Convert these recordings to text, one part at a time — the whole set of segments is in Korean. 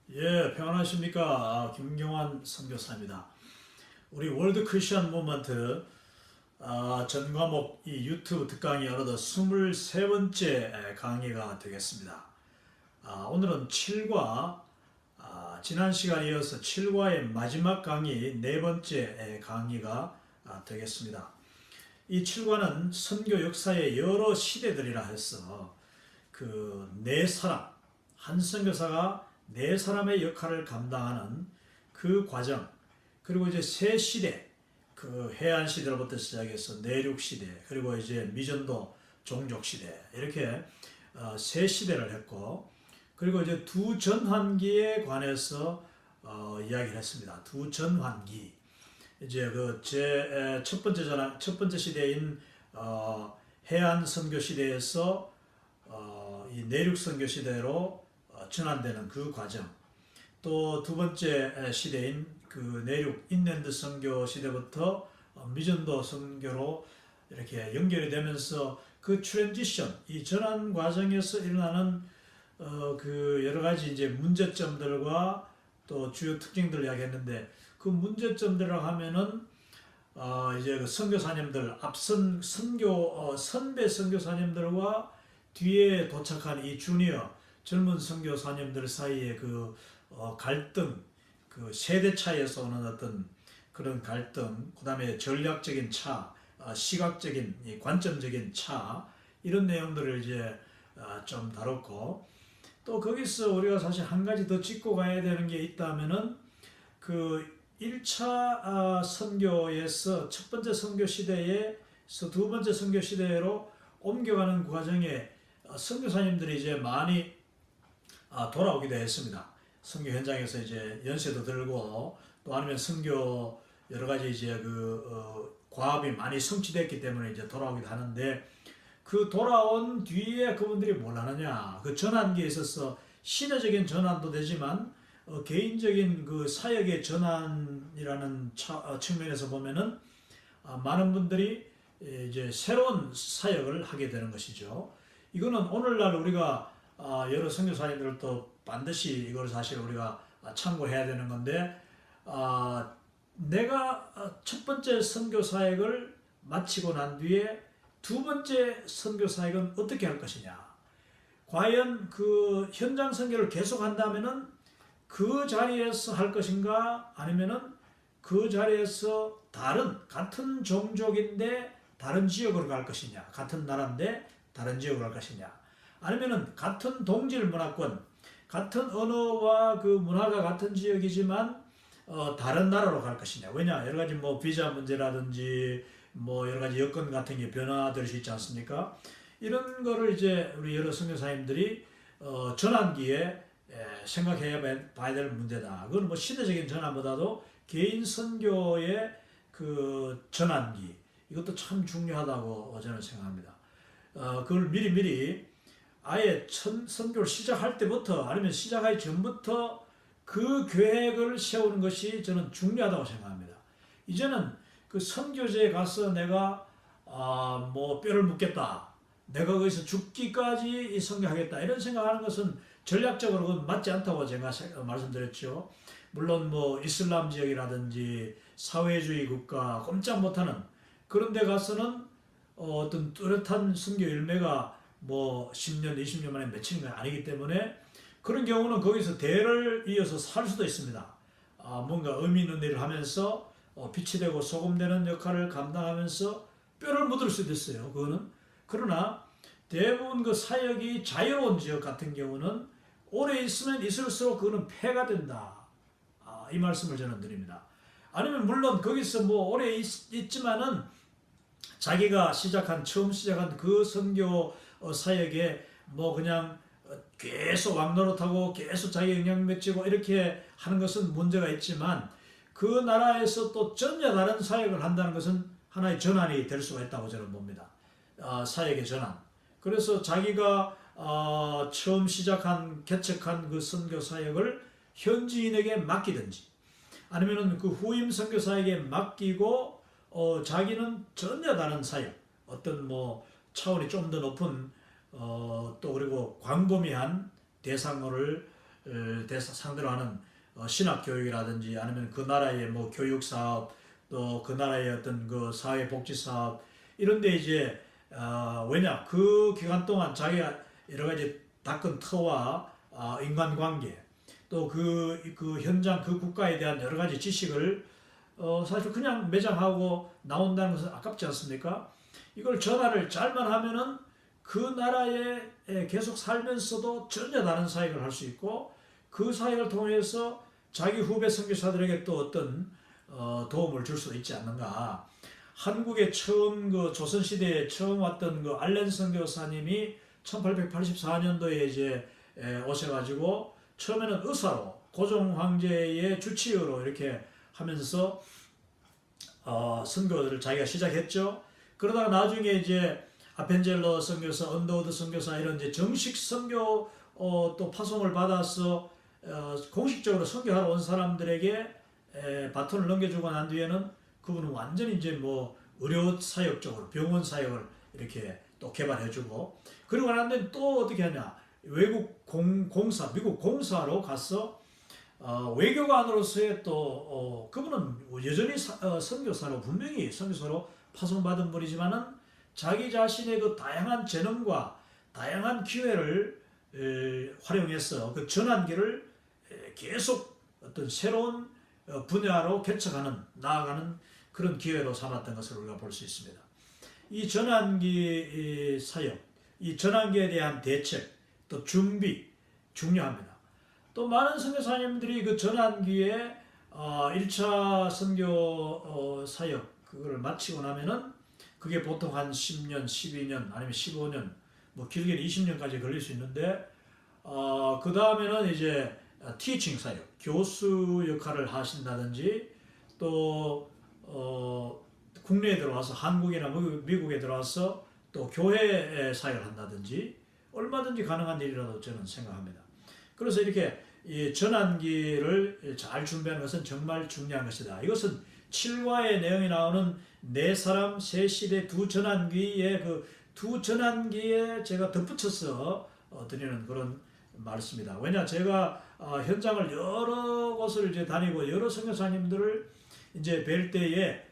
예, 평안하십니까? 김경환 선교사입니다. 우리 월드 크리스천 무브먼트 전 과목 이 유튜브 특강이 어느덧 23번째 강의가 되겠습니다. 오늘은 7과 지난 시간에 이어서 7과의 마지막 강의 네 번째 강의가 되겠습니다. 이 7과는 선교 역사의 여러 시대들이라 해서 그 네 사람, 한 선교사가 네 사람의 역할을 감당하는 그 과정, 그리고 이제 세 시대, 그 해안 시대로부터 시작해서 내륙 시대, 그리고 이제 미전도 종족 시대, 이렇게 세 시대를 했고, 그리고 이제 두 전환기에 관해서 이야기를 했습니다. 두 전환기. 이제 그 제 첫 번째 시대인 해안 선교 시대에서 이 내륙 선교 시대로 전환되는 그 과정, 또 두 번째 시대인 그 내륙 인랜드 선교 시대부터 미전도 선교로 이렇게 연결이 되면서 그 트랜지션, 이 전환 과정에서 일어나는 그 여러 가지 이제 문제점들과 또 주요 특징들을 이야기했는데, 그 문제점들이라고 하면은 이제 그 선교사님들, 앞선 선배 선교사님들과 뒤에 도착한 이 주니어 젊은 선교사님들 사이의 그 갈등, 그 세대 차이에서 오는 어떤 그런 갈등, 그 다음에 전략적인 차, 시각적인 관점적인 차, 이런 내용들을 이제 좀 다뤘고, 또 거기서 우리가 사실 한 가지 더 짚고 가야 되는 게 있다면은 그 1차 선교에서 첫 번째 선교 시대에서 두 번째 선교 시대로 옮겨가는 과정에 선교사님들이 이제 많이 돌아오기도 했습니다. 선교 현장에서 이제 연세도 들고, 또 아니면 선교 여러 가지 이제 과업이 많이 성취됐기 때문에 이제 돌아오기도 하는데, 그 돌아온 뒤에 그분들이 뭘 하느냐, 그 전환기에 있어서 시대적인 전환도 되지만 개인적인 그 사역의 전환이라는 측면에서 보면은 많은 분들이 이제 새로운 사역을 하게 되는 것이죠. 이거는 오늘날 우리가 여러 선교사님들도 반드시 이걸 사실 우리가 참고해야 되는 건데, 내가 첫 번째 선교 사역을 마치고 난 뒤에 두 번째 선교 사역은 어떻게 할 것이냐. 과연 그 현장 선교를 계속 한다면은 그 자리에서 할 것인가, 아니면은 그 자리에서 같은 종족인데 다른 지역으로 갈 것이냐, 같은 나라인데 다른 지역으로 갈 것이냐, 아니면은 같은 동질 문화권, 같은 언어와 그 문화가 같은 지역이지만 다른 나라로 갈 것이냐. 왜냐, 여러 가지 뭐 비자 문제라든지 뭐 여러 가지 여건 같은 게 변화될 수 있지 않습니까? 이런 거를 이제 우리 여러 선교사님들이 전환기에 생각해 봐야 될 문제다. 그건 뭐 시대적인 전환보다도 개인 선교의 그 전환기, 이것도 참 중요하다고 저는 생각합니다. 그걸 미리 아예 선교를 시작할 때부터, 아니면 시작하기 전부터 그 계획을 세우는 것이 저는 중요하다고 생각합니다. 이제는 그 선교지에 가서 내가 뭐 뼈를 묻겠다, 내가 거기서 죽기까지 선교하겠다, 이런 생각하는 것은 전략적으로 맞지 않다고 제가 말씀드렸죠. 물론 뭐 이슬람 지역이라든지 사회주의 국가, 꼼짝 못하는 그런 데 가서는 어떤 뚜렷한 선교 열매가 뭐 10년, 20년 만에 맺히는 건 아니기 때문에, 그런 경우는 거기서 대를 이어서 살 수도 있습니다. 뭔가 의미 있는 일을 하면서 빛이 되고 소금 되는 역할을 감당하면서 뼈를 묻을 수도 있어요. 그거는. 그러나 대부분 그 사역이 자유로운 지역 같은 경우는 오래 있으면 있을수록 그거는 폐가 된다. 이 말씀을 저는 드립니다. 아니면 물론 거기서 뭐 오래 있지만은 자기가 처음 시작한 그 선교 사역에 뭐 그냥 계속 왕노릇하고 계속 자기 영향 맺히고 이렇게 하는 것은 문제가 있지만, 그 나라에서 또 전혀 다른 사역을 한다는 것은 하나의 전환이 될 수가 있다고 저는 봅니다. 사역의 전환. 그래서 자기가 처음 개척한 그 선교 사역을 현지인에게 맡기든지, 아니면은 그 후임 선교 사역에 맡기고 자기는 전혀 다른 사역, 어떤 뭐 차원이 좀 더 높은 또 그리고 광범위한 대상을 대상 상대로 하는 신학 교육이라든지 아니면 그 나라의 뭐 교육 사업 또 그 나라의 어떤 그 사회 복지 사업 이런데 이제 왜냐 그 기간 동안 자기가 여러 가지 닦은 터와 인간관계 또 그 현장 그 국가에 대한 여러 가지 지식을 사실 그냥 매장하고 나온다는 것은 아깝지 않습니까? 이걸 전화를 잘만 하면은 그 나라에 계속 살면서도 전혀 다른 사역을 할 수 있고 그 사역을 통해서 자기 후배 선교사들에게 또 어떤 도움을 줄 수 있지 않는가. 한국에 처음 그 조선시대에 처음 왔던 그 알렌 선교사님이 1884년도에 이제 오셔가지고 처음에는 의사로 고종 황제의 주치의로 이렇게 하면서 선교를 자기가 시작했죠. 그러다가 나중에 이제 아펜젤러 선교사, 언더우드 선교사 이런 이제 정식 선교 또 파송을 받아서 공식적으로 선교하러 온 사람들에게 바톤을 넘겨주고 난 뒤에는 그분은 완전히 이제 뭐 의료 사역 쪽으로 병원 사역을 이렇게 또 개발해주고 그리고 난 뒤에 또 어떻게 하냐 외국 공사 미국 공사로 가서 외교관으로서의 또 그분은 여전히 선교사로 분명히 선교사로 파송받은 분이지만은 자기 자신의 그 다양한 재능과 다양한 기회를 활용해서 그 전환기를 계속 어떤 새로운 분야로 개척하는 나아가는 그런 기회로 삼았던 것을 우리가 볼 수 있습니다. 이 전환기 사역, 이 전환기에 대한 대책, 또 준비 중요합니다. 또 많은 선교사님들이 그 전환기에 1차 선교 사역 그걸 마치고 나면은 그게 보통 한 10년, 12년 아니면 15년 뭐 길게는 20년까지 걸릴 수 있는데 그 다음에는 이제 티칭 사역, 교수 역할을 하신다든지 또 국내에 들어와서 한국이나 미국에 들어와서 또 교회 사역을 한다든지 얼마든지 가능한 일이라고 저는 생각합니다. 그래서 이렇게 이 전환기를 잘 준비하는 것은 정말 중요한 것이다. 이것은 7과의 내용이 나오는 네 사람 세 시대 두 전환기의 그 두 전환기에 제가 덧붙여서 드리는 그런 말씀입니다. 왜냐 제가 현장을 여러 곳을 이제 다니고 여러 선교사님들을 이제 뵐 때에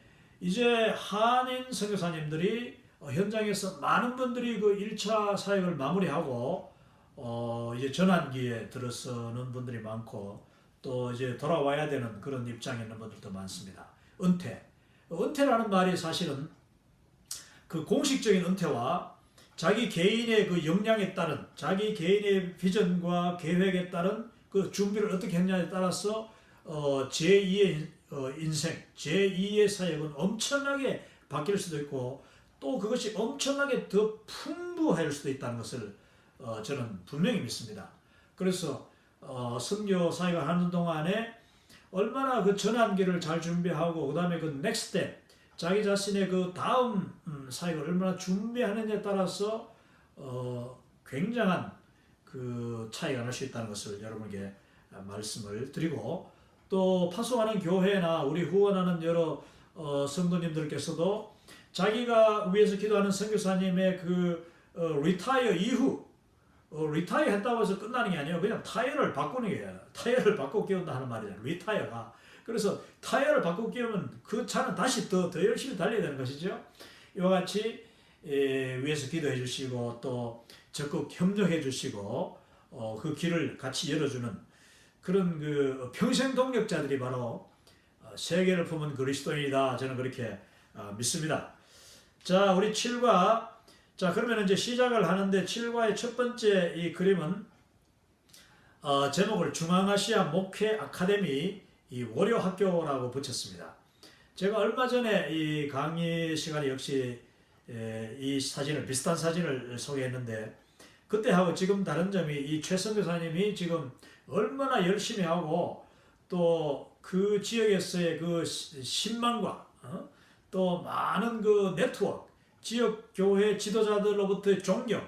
이제 한인 선교사님들이 현장에서 많은 분들이 그 1차 사역을 마무리하고 이제 전환기에 들어서는 분들이 많고 또 이제 돌아와야 되는 그런 입장에 있는 분들도 많습니다. 은퇴라는 말이 사실은 그 공식적인 은퇴와 자기 개인의 그 역량에 따른 자기 개인의 비전과 계획에 따른 그 준비를 어떻게 했냐에 따라서 제2의 인생, 제2의 사역은 엄청나게 바뀔 수도 있고 또 그것이 엄청나게 더 풍부할 수도 있다는 것을 저는 분명히 믿습니다. 그래서 선교 사역을 하는 동안에 얼마나 그 전환기를 잘 준비하고 그 다음에 그 넥스트 스텝 자기 자신의 그 다음 사역을 얼마나 준비하느냐에 따라서 굉장한 그 차이가 날 수 있다는 것을 여러분에게 말씀을 드리고 또 파송하는 교회나 우리 후원하는 여러 성도님들께서도 자기가 위에서 기도하는 선교사님의 그 리타이어 이후 리타이어 했다고 해서 끝나는 게 아니에요. 그냥 타이어를 바꾸는 게 타이어를 바꾸고 끼운다 하는 말이잖아요. 리타이어가. 그래서 타이어를 바꾸고 끼우면 그 차는 다시 더 열심히 달려야 되는 것이죠. 이와 같이 위에서 기도해 주시고 또 적극 협력해 주시고 그 길을 같이 열어주는 그런 그 평생 동력자들이 바로 세계를 품은 그리스도인이다. 저는 그렇게 믿습니다. 자, 우리 7과 자 그러면 이제 시작을 하는데 7과의 첫 번째 이 그림은 제목을 중앙아시아 목회 아카데미 이 월요 학교라고 붙였습니다. 제가 얼마 전에 이 강의 시간에 역시 이 사진을 비슷한 사진을 소개했는데 그때하고 지금 다른 점이 이 최선 교사님이 지금 얼마나 열심히 하고 또 그 지역에서의 그 신망과 또 많은 그 네트워크 지역 교회 지도자들로부터의 존경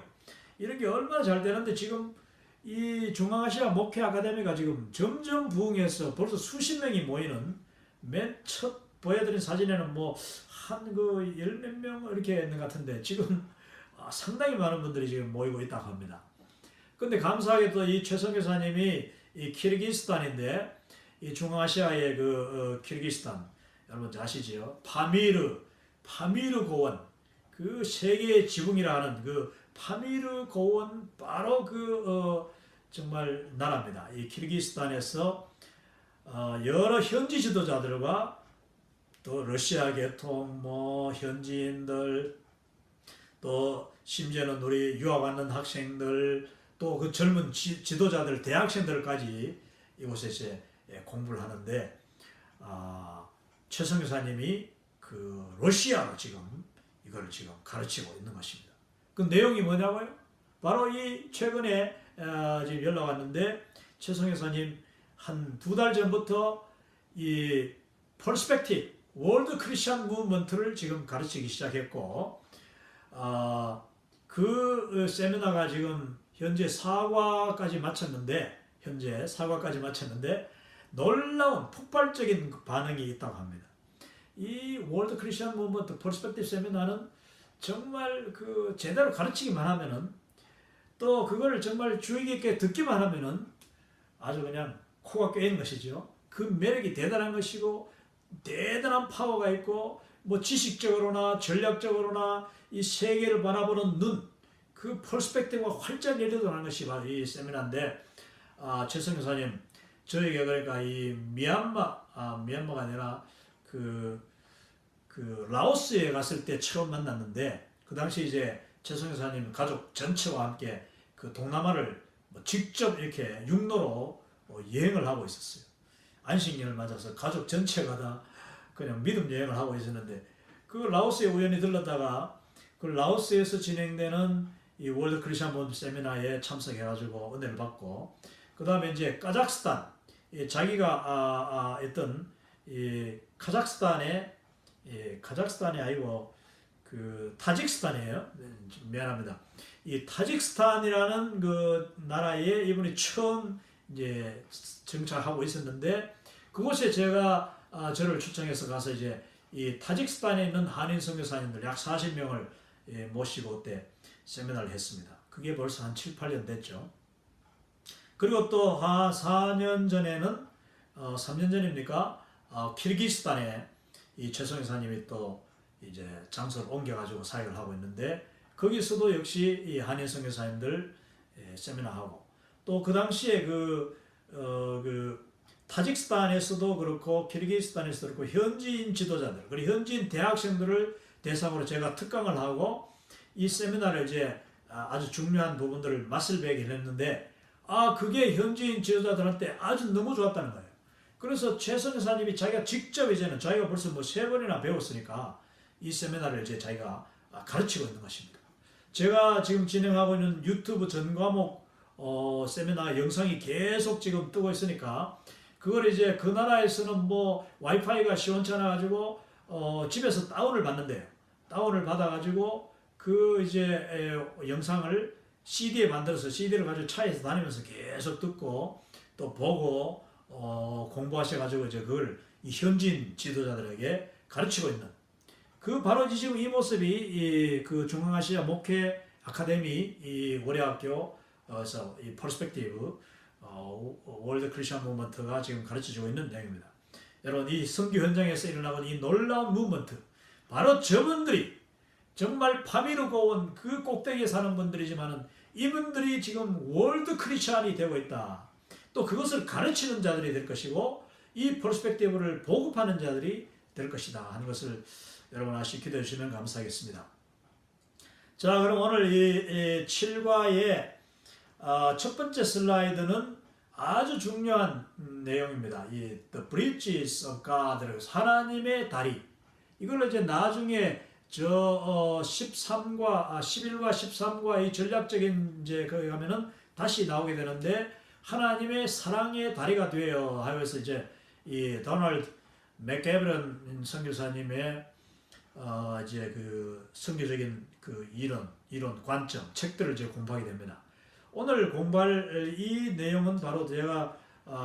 이런 게 얼마나 잘 되는데 지금 이 중앙아시아 목회 아카데미가 지금 점점 부흥해서 벌써 수십 명이 모이는 맨 첫 보여드린 사진에는 뭐 한 그 열 몇 명 이렇게 있는 것 같은데 지금 상당히 많은 분들이 지금 모이고 있다고 합니다. 근데 감사하게도 이 최선 교사님이 이 키르기스탄인데 이 중앙아시아의 그 키르기스탄 여러분 아시지요? 파미르 고원 그 세계의 지붕이라 하는 그 파미르 고원 바로 정말 나라입니다. 이 키르기스탄에서 여러 현지 지도자들과 또 러시아 계통 뭐 현지인들 또 심지어는 우리 유학 왔는 학생들 또 그 젊은 지도자들 대학생들까지 이곳에 이제 공부를 하는데 최 선교사님이 그 러시아로 지금 이걸 지금 가르치고 있는 것입니다. 그 내용이 뭐냐고요? 바로 이 최근에 지금 연락 왔는데 최 선교사님 한 2달 전부터 이 퍼스펙티브 월드 크리스천 무브먼트를 지금 가르치기 시작했고 그 세미나가 지금 현재 사과까지 마쳤는데 놀라운 폭발적인 반응이 있다고 합니다. 이 월드 크리스천 무브먼트 퍼스펙티브 세미나는 정말 그 제대로 가르치기만 하면은 또 그걸 정말 주의 깊게 듣기만 하면은 아주 그냥 코가 꿰이는 것이죠. 그 매력이 대단한 것이고 대단한 파워가 있고 뭐 지식적으로나 전략적으로나 이 세계를 바라보는 눈, 그 퍼스펙티브가 활짝 열려드는 것이 바로 이 세미나인데 최 선교사님 저에게 그러니까 이 미얀마가 아니라 그 라오스에 갔을 때 처음 만났는데 그 당시 이제 최 선교사님 가족 전체와 함께 그 동남아를 직접 이렇게 육로로 여행을 하고 있었어요. 안식년을 맞아서 가족 전체가 다 그냥 믿음 여행을 하고 있었는데 그 라오스에 우연히 들렀다가 그 라오스에서 진행되는 이 월드 크리스천 무브먼트 세미나에 참석해가지고 은혜를 받고 그 다음에 이제 카자흐스탄 자기가 있던 이 카자흐스탄이 아니고 그 타직스탄이에요. 미안합니다. 이 타직스탄이라는 그 나라에 이분이 처음 이제 정착하고 있었는데 그곳에 제가 저를 초청해서 가서 이제 이 타직스탄에 있는 한인 선교사님들 약 40명을 모시고 그때 세미나를 했습니다. 그게 벌써 한 7, 8년 됐죠. 그리고 또 한 4년 전에는 3년 전입니까? 키르기스탄에 이 최 선교사님이 또 이제 장소를 옮겨가지고 사역을 하고 있는데 거기서도 역시 이 한인 선교사님들 세미나하고 또 그 당시에 타직스탄에서도 그렇고 키르기스탄에서도 그렇고 현지인 지도자들 그리고 현지인 대학생들을 대상으로 제가 특강을 하고 이 세미나를 이제 아주 중요한 부분들을 맛을 배게 했는데 그게 현지인 지도자들한테 아주 너무 좋았다는 거예요. 그래서 최 선교사님이 자기가 직접 이제는 자기가 벌써 뭐 3번이나 배웠으니까 이 세미나를 이제 자기가 가르치고 있는 것입니다. 제가 지금 진행하고 있는 유튜브 전 과목 세미나 영상이 계속 지금 뜨고 있으니까 그걸 이제 그 나라에서는 뭐 와이파이가 시원찮아 가지고 집에서 다운을 받는데요. 다운을 받아 가지고 그 이제 영상을 CD에 만들어서 CD를 가지고 차에서 다니면서 계속 듣고 또 보고 공부하셔 가지고 이제 그걸 이 현지인 지도자들에게 가르치고 있는 그 바로 지금 이 모습이 그 중앙아시아 목회 아카데미 이 월야학교에서 이 퍼스펙티브 월드 크리스천 무브먼트가 지금 가르쳐주고 있는 내용입니다. 여러분 이 선교 현장에서 일어나고 이 놀라운 무브먼트 바로 저분들이 정말 파미르 고원 그 꼭대기에 사는 분들이지만은 이분들이 지금 월드 크리스천이 되고 있다. 또 그것을 가르치는 자들이 될 것이고 이 퍼스펙티브를 보급하는 자들이 될 것이다 하는 것을 여러분 아시 기도해 주시면 감사하겠습니다. 자 그럼 오늘 이 7과의 첫 번째 슬라이드는 아주 중요한 내용입니다. 이 The Bridges of God, 하나님의 다리. 이걸 이제 나중에 11과 13과 이 전략적인 이제 거기 가면은 다시 나오게 되는데 하나님의 사랑의 다리가 되어 하여서 이제 이 도널드 맥게브런 선교사님의 이제 그 선교적인 그 이론 관점 책들을 이제 공부하게 됩니다. 오늘 공부할 이 내용은 바로 제가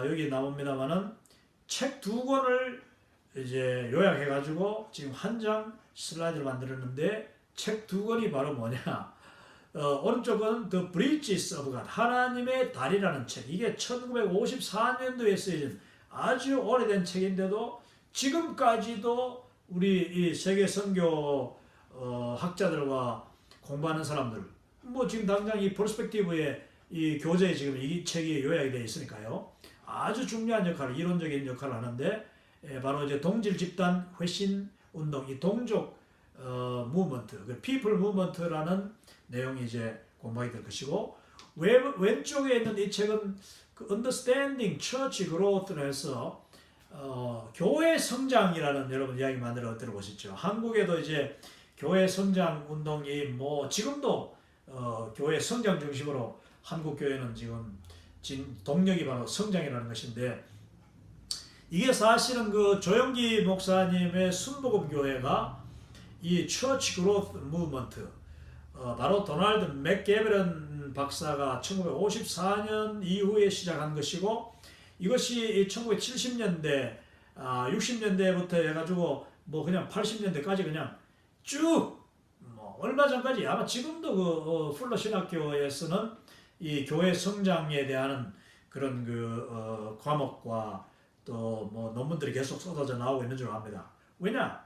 여기 나옵니다만은 책 2권을 이제 요약해 가지고 지금 한 장 슬라이드를 만들었는데 책 2권이 바로 뭐냐 오른쪽은 The Bridges of God, 하나님의 다리라는 책. 이게 1954년도에 쓰여진 아주 오래된 책인데도 지금까지도 우리 이 세계 선교 학자들과 공부하는 사람들, 뭐 지금 당장 이 퍼스펙티브의 이 교재에 지금 이 책이 요약이 되어 있으니까요. 아주 중요한 역할을, 이론적인 역할을 하는데, 바로 이제 동질 집단 회신 운동, 이 동족 무브먼트, 그 피플 무브먼트라는 내용이 이제 공부하게 될 것이고, 왼쪽에 있는 이 책은 그 Understanding Church Growth를 해서 교회 성장이라는 여러분 이야기 만들어 들어보셨죠. 한국에도 이제 교회 성장 운동이 뭐 지금도 교회 성장 중심으로 한국 교회는 지금 동력이 바로 성장이라는 것인데, 이게 사실은 그 조영기 목사님의 순복음 교회가 이 Church Growth Movement, 바로 도널드 맥게베런 박사가 1954년 이후에 시작한 것이고, 이것이 1970년대, 60년대부터 해가지고 뭐 그냥 80년대까지 그냥 쭉, 뭐 얼마 전까지, 아마 지금도 그 풀러 신학교에서는 이 교회 성장에 대한 그런 그 과목과 또 뭐 논문들이 계속 쏟아져 나오고 있는 줄 압니다. 왜냐?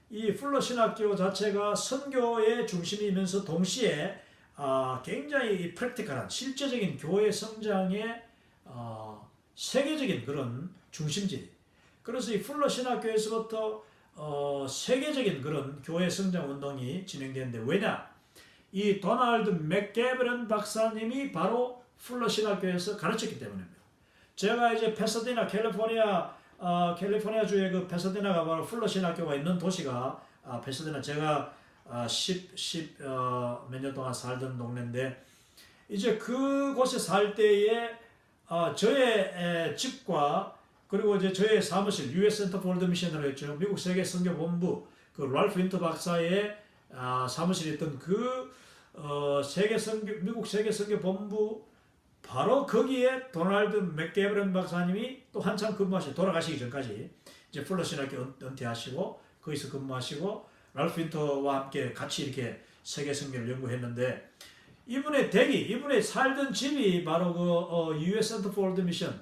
이 풀러 신학교 자체가 선교의 중심이면서 동시에 굉장히 프랙티컬한 실제적인 교회 성장의 세계적인 그런 중심지. 그래서 이 풀러 신학교에서부터 세계적인 그런 교회 성장 운동이 진행되는데, 왜냐? 이 도널드 맥게브런 박사님이 바로 풀러 신학교에서 가르쳤기 때문입니다. 제가 이제 페사디나, 캘리포니아주의 그 페사디나가 바로 풀러 신학교가 있는 도시가 페사디나, 제가 몇 년 동안 살던 동네인데, 이제 그곳에 살 때에 저의 집과 그리고 이제 저의 사무실, US Center for the Mission으로 했죠. 미국 세계 선교 본부, 그 랄프 윈터 박사의 사무실에 있던 그 미국 세계 선교 본부, 바로 거기에 도널드 맥게브런 박사님이 또 한참 근무하시고, 돌아가시기 전까지 이제 풀러 신학교 은퇴하시고 거기서 근무하시고 랄프 윈터와 함께 같이 이렇게 세계 선교를 연구했는데, 이분의 살던 집이 바로 그 US Center for the Mission,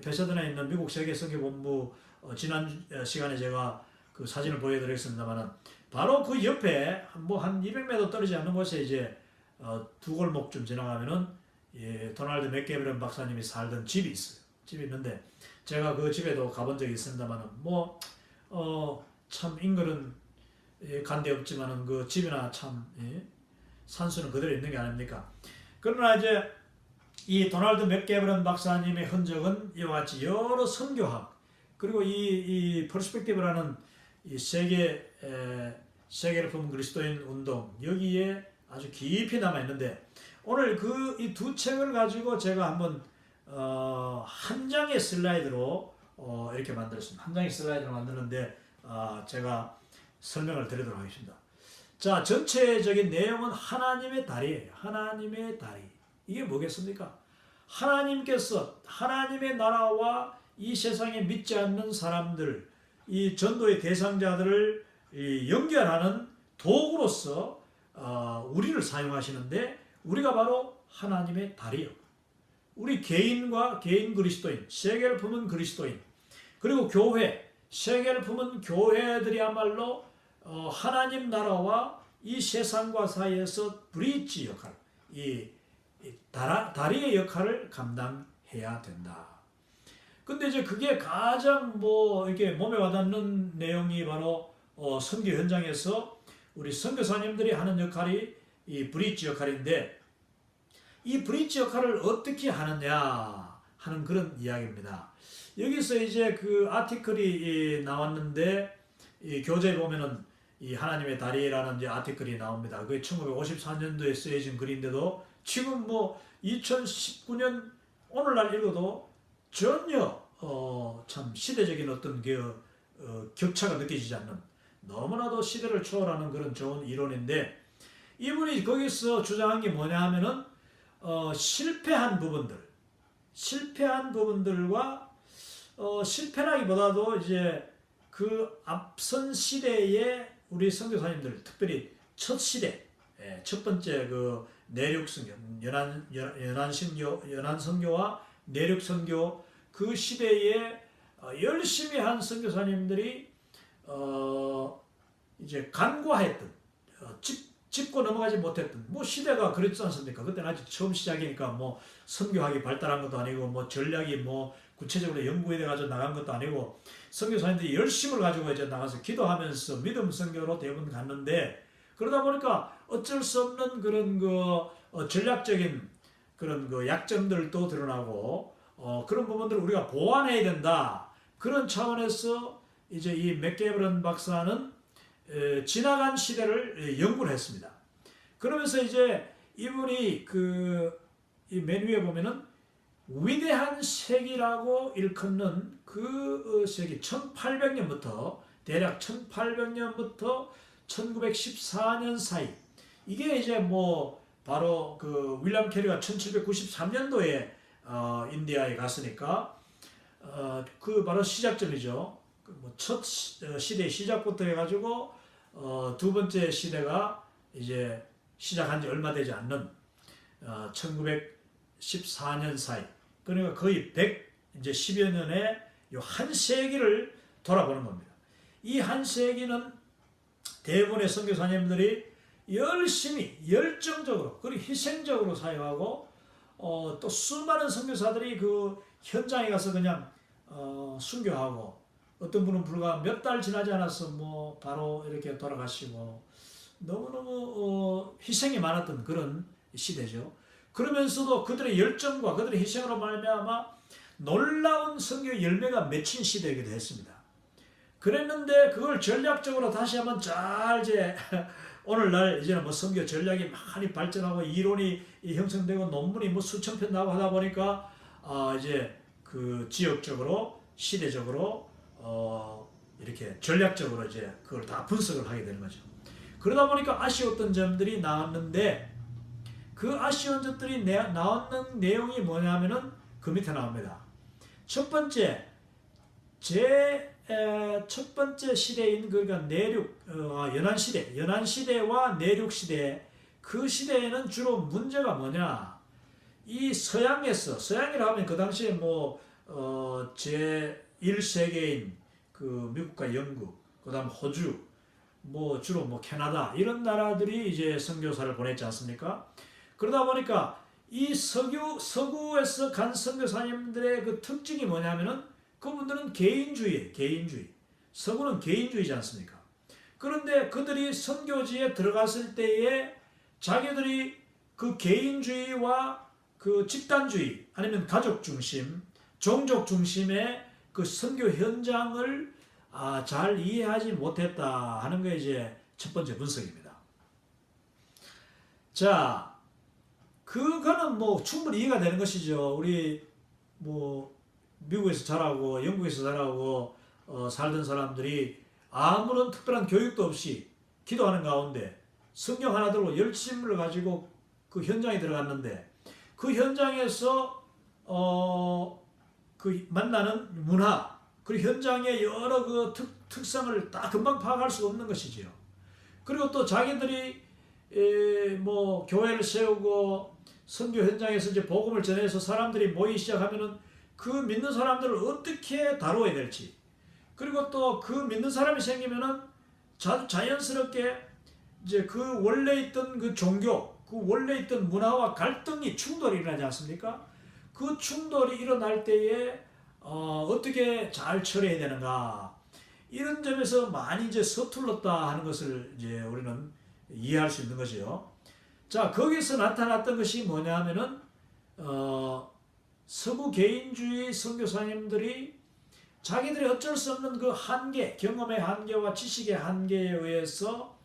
페사드나에 있는 미국 세계 선교 본부, 지난 시간에 제가 그 사진을 보여드렸습니다만은, 바로 그 옆에 뭐 한 200m 떨어지지 않는 곳에 이제 두 골목쯤 지나가면은 도널드 맥게브런 박사님이 살던 집이 있어요. 집이 있는데 제가 그 집에도 가본 적이 있습니다만은 참 인걸은 간 데 없지만은 그 집이나 참 산수는 그대로 있는 게 아닙니까? 그러나 이제 이 도널드 맥게브런 박사님의 흔적은 이와 같이 여러 선교학, 그리고 이 퍼스펙티브라는 이 세계를 품은 그리스도인 운동, 여기에 아주 깊이 남아 있는데, 오늘 그 이 두 책을 가지고 제가 한번 한 장의 슬라이드로 이렇게 만들었습니다. 한 장의 슬라이드로 만드는데 제가 설명을 드리도록 하겠습니다. 자, 전체적인 내용은 하나님의 다리예요. 하나님의 다리. 이게 뭐겠습니까? 하나님께서 하나님의 나라와 이 세상에 믿지 않는 사람들, 이 전도의 대상자들을 연결하는 도구로서 우리를 사용하시는데, 우리가 바로 하나님의 다리요. 우리 개인과 개인 그리스도인, 세계를 품은 그리스도인, 그리고 교회, 세계를 품은 교회들이야말로 하나님 나라와 이 세상과 사이에서 브릿지 역할, 이 다리의 역할을 감당해야 된다. 근데 이제 그게 가장 이렇게 몸에 와닿는 내용이 바로 선교 현장에서 우리 선교사님들이 하는 역할이 이 브릿지 역할인데, 이 브릿지 역할을 어떻게 하느냐 하는 그런 이야기입니다. 여기서 이제 그 아티클이 나왔는데, 이 교재에 보면은 이 하나님의 다리라는 이제 아티클이 나옵니다. 그게 1954년도에 쓰여진 글인데도 지금 2019년 오늘날 읽어도 전혀 참 시대적인 어떤 격차가 느껴지지 않는, 너무나도 시대를 초월하는 그런 좋은 이론인데, 이분이 거기서 주장한 게 뭐냐 하면은 실패한 부분들과 실패라기보다도 이제 그 앞선 시대에 우리 선교사님들, 특별히 첫 시대, 첫 번째 그 내륙 선교, 연안 선교와 내륙 선교 그 시대에 열심히 한 선교사님들이 이제 간과했던 짚고 넘어가지 못했던 뭐 시대가 그랬지 않습니까? 그때는 아직 처음 시작이니까 뭐 선교학이 발달한 것도 아니고 뭐 전략이 뭐 구체적으로 연구해 가지고 나간 것도 아니고 선교사님들이 열심을 가지고 이제 나가서 기도하면서 믿음 선교로 대부분 갔는데 그러다 보니까 어쩔 수 없는 그런 전략적인 그런 약점들도 드러나고 그런 부분들을 우리가 보완해야 된다. 그런 차원에서 이제 이 맥게브런 박사는 지나간 시대를 연구를 했습니다. 그러면서 이제 이분이 이 맨 위에 보면은 위대한 세기라고 일컫는 그 세기 1800년부터 대략 1800년부터 1914년 사이 이게 이제 뭐 바로 그 윌리엄 캐리가 1793년도에 인디아에 갔으니까 그 바로 시작점이죠. 첫 시대의 시작부터 해가지고 두 번째 시대가 이제 시작한 지 얼마 되지 않는 1914년 사이 그러니까 거의 110여 년의 한 세기를 돌아보는 겁니다. 이 한 세기는 대부분의 선교사님들이 열심히 열정적으로 그리고 희생적으로 사역하고 또 수많은 선교사들이 그 현장에 가서 그냥 순교하고 어떤 분은 불과 몇 달 지나지 않아서 뭐 바로 이렇게 돌아가시고 너무너무 희생이 많았던 그런 시대죠. 그러면서도 그들의 열정과 그들의 희생으로 말미암아 놀라운 선교 열매가 맺힌 시대이기도 했습니다. 그랬는데 그걸 전략적으로 다시 한번 잘 이제 오늘날 이제는 뭐 선교 전략이 많이 발전하고 이론이 형성되고 논문이 뭐 수천 편 나오고 하다 보니까 이제 그 지역적으로 시대적으로 이렇게 전략적으로 이제 그걸 다 분석을 하게 되는 거죠. 그러다 보니까 아쉬웠던 점들이 나왔는데 그 아쉬운 점들이 나왔는 내용이 뭐냐면은 그 밑에 나옵니다. 첫 번째 첫 번째 시대인 그러니까 내륙 연안 시대와 내륙 시대 그 시대에는 주로 문제가 뭐냐? 이 서양이라 하면 그 당시에 뭐 제 1세계인 그 미국과 영국, 그다음 호주, 뭐 주로 뭐 캐나다 이런 나라들이 이제 선교사를 보냈지 않습니까? 그러다 보니까 이 서구에서 간 선교사님들의 그 특징이 뭐냐면은 그분들은 개인주의. 서구는 개인주의지 않습니까? 그런데 그들이 선교지에 들어갔을 때에 자기들이 그 개인주의와 그 집단주의 아니면 가족 중심, 종족 중심의 그 선교 현장을 잘 이해하지 못했다 하는 게 이제 첫 번째 분석입니다. 자, 그거는 뭐 충분히 이해가 되는 것이죠. 우리 뭐 미국에서 자라고 영국에서 자라고 살던 사람들이 아무런 특별한 교육도 없이 기도하는 가운데 성경 하나 들고 열심을 가지고 그 현장에 들어갔는데 그 현장에서 그 만나는 문화 그리고 현장의 여러 그 특성을 다 금방 파악할 수 없는 것이지요. 그리고 또 자기들이 뭐 교회를 세우고 선교 현장에서 이제 복음을 전해서 사람들이 모이기 시작하면은 그 믿는 사람들을 어떻게 다루어야 될지 그리고 또 그 믿는 사람이 생기면은 자연스럽게 이제 그 원래 있던 그 종교 그 원래 있던 문화와 갈등이 충돌이 일어나지 않습니까? 그 충돌이 일어날 때에 어떻게 잘 처리해야 되는가 이런 점에서 많이 이제 서툴렀다 하는 것을 이제 우리는 이해할 수 있는 거죠. 자, 거기서 나타났던 것이 뭐냐 하면은 서구 개인주의 선교사님들이 자기들이 어쩔 수 없는 그 한계, 경험의 한계와 지식의 한계에 의해서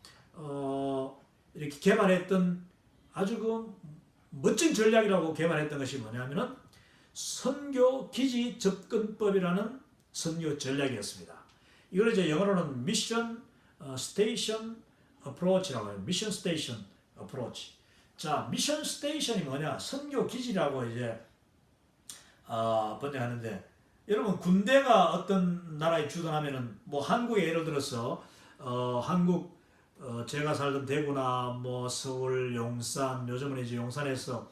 이렇게 개발했던 아주 그 멋진 전략이라고 개발했던 것이 뭐냐면은 선교 기지 접근법이라는 선교 전략이었습니다. 이걸 이제 영어로는 미션 스테이션 어프로치라고 해요. 미션 스테이션 어프로치. 자, 미션 스테이션이 뭐냐? 선교 기지라고 이제 번역하는데 여러분 군대가 어떤 나라에 주둔하면은 뭐 한국에 예를 들어서 한국 제가 살던 대구나 뭐 서울, 용산, 요즘은 이제 용산에서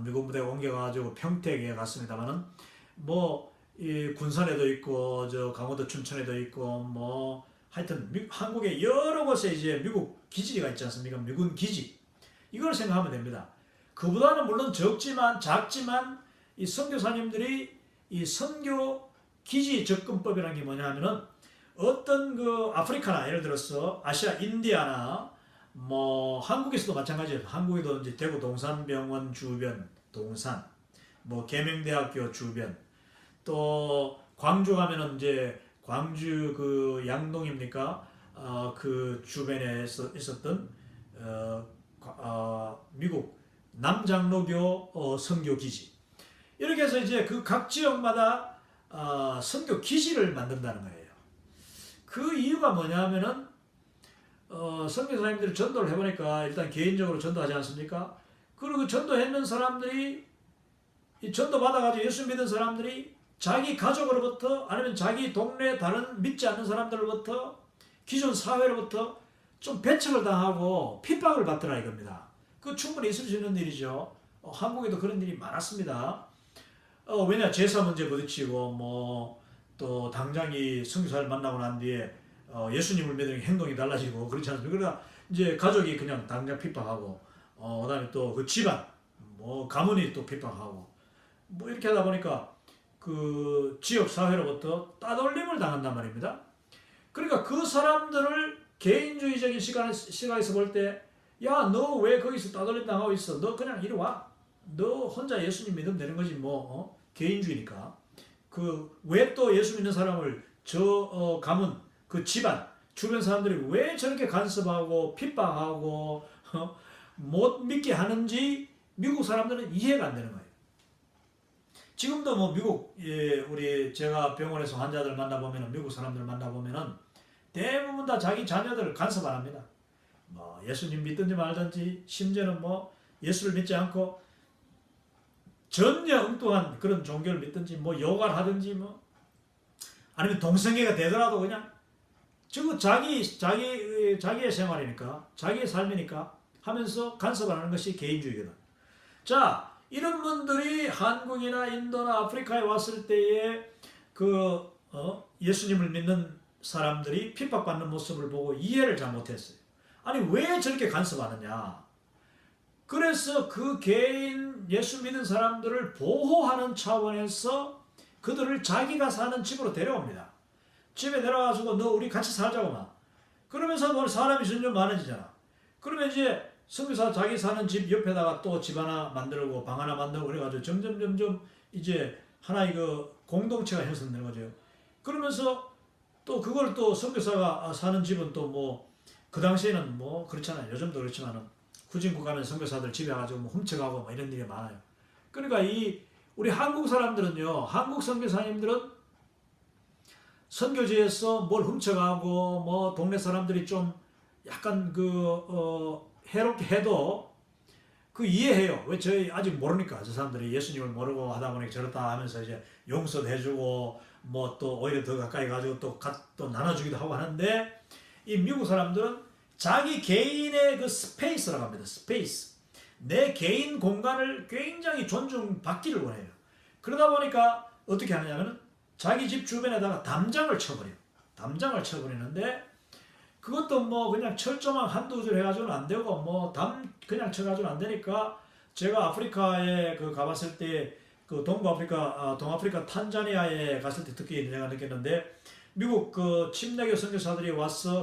미군 부대가 옮겨가지고 평택에 갔습니다만은 뭐 이 군산에도 있고 저 강원도 춘천에도 있고 뭐 하여튼 한국의 여러 곳에 이제 미국 기지가 있지 않습니까? 미군 기지 이걸 생각하면 됩니다. 그보다는 물론 작지만 이 선교사님들이 이 선교 기지 접근법이라는 게 뭐냐면은 어떤 그 아프리카나 예를 들어서 아시아 인디아나 뭐 한국에서도 마찬가지예요. 한국에도 이제 대구 동산병원 주변 동산 뭐 계명대학교 주변 또 광주 가면은 이제 광주 그 양동입니까? 그 주변에 있었던 미국 남장로교 선교 기지 이렇게 해서 이제 그 각 지역마다 선교 기지를 만든다는 거예요. 그 이유가 뭐냐면은 선교사님들이 전도를 해보니까 일단 개인적으로 전도하지 않습니까? 그리고 전도했는 사람들이 이 전도 받아가지고 예수 믿은 사람들이 자기 가족으로부터 아니면 자기 동네 다른 믿지 않는 사람들로부터 기존 사회로부터 좀 배척을 당하고 핍박을 받더라 이겁니다. 그 충분히 있을 수 있는 일이죠. 한국에도 그런 일이 많았습니다. 왜냐 제사 문제 부딪히고 뭐 또 당장이 선교사를 만나고 난 뒤에 예수님을 믿는 행동이 달라지고 그렇지 않습니까? 그러니까 이제 가족이 그냥 당장 핍박하고 그다음에 또 그 집안 뭐 가문이 또 핍박하고 뭐 이렇게 하다 보니까 그 지역 사회로부터 따돌림을 당한단 말입니다. 그러니까 그 사람들을 개인주의적인 시각에서 볼 때 야 너 왜 거기서 따돌림 당하고 있어? 너 그냥 이리 와. 너 혼자 예수님 믿으면 되는 거지 뭐 개인주의니까. 그 왜 또 예수 믿는 사람을 저 가문 그 집안 주변 사람들이 왜 저렇게 간섭하고 핍박하고 못 믿게 하는지 미국 사람들은 이해가 안 되는 거예요. 지금도 뭐 미국 우리 제가 병원에서 환자들 만나보면은 미국 사람들 만나보면은 대부분 다 자기 자녀들을 간섭 안 합니다. 뭐 예수님 믿든지 말든지 심지어는 뭐 예수를 믿지 않고 전혀 엉뚱한 그런 종교를 믿든지 뭐 요가를 하든지 뭐 아니면 동성애가 되더라도 그냥 저거 자기의 생활이니까 자기의 삶이니까 하면서 간섭을 하는 것이 개인주의거든. 자 이런 분들이 한국이나 인도나 아프리카에 왔을 때에 그 예수님을 믿는 사람들이 핍박받는 모습을 보고 이해를 잘 못했어요. 아니 왜 저렇게 간섭하느냐. 그래서 그 개인 예수 믿는 사람들을 보호하는 차원에서 그들을 자기가 사는 집으로 데려옵니다. 집에 데려가지고 너 우리 같이 살자고 막. 그러면서 뭐 사람이 점점 많아지잖아. 그러면 이제 선교사 자기 사는 집 옆에다가 또 집 하나 만들고 방 하나 만들고 그래가지고 점점 이제 하나의 그 공동체가 형성되는 거죠. 그러면서 또 그걸 또 선교사가 사는 집은 또 뭐 그 당시에는 뭐 그렇잖아요. 요즘도 그렇지만은 후진국 가면 선교사들 집에 가지고 뭐 훔쳐가고 뭐 이런 일이 많아요. 그러니까 이 우리 한국 사람들은요, 한국 선교사님들은 선교지에서 뭘 훔쳐가고 뭐 동네 사람들이 좀 약간 해롭게 해도 그 이해해요. 왜 저희 아직 모르니까 저 사람들이 예수님을 모르고 하다 보니 저렇다 하면서 이제 용서도 해주고 뭐 또 오히려 더 가까이 가지고 또 나눠주기도 하고 하는데 이 미국 사람들은 자기 개인의 그 스페이스라고 합니다. 스페이스. 내 개인 공간을 굉장히 존중받기를 원해요. 그러다 보니까 어떻게 하느냐면 자기 집 주변에다가 담장을 쳐버려요. 담장을 쳐버리는데 그것도 뭐 그냥 철조망 한두 줄 해가지고는 안 되고 뭐 그냥 쳐가지고는 안 되니까 제가 아프리카에 가봤을 때 그 동아프리카 탄자니아에 갔을 때 특히 내가 느꼈는데 미국 그 침례교 선교사들이 와서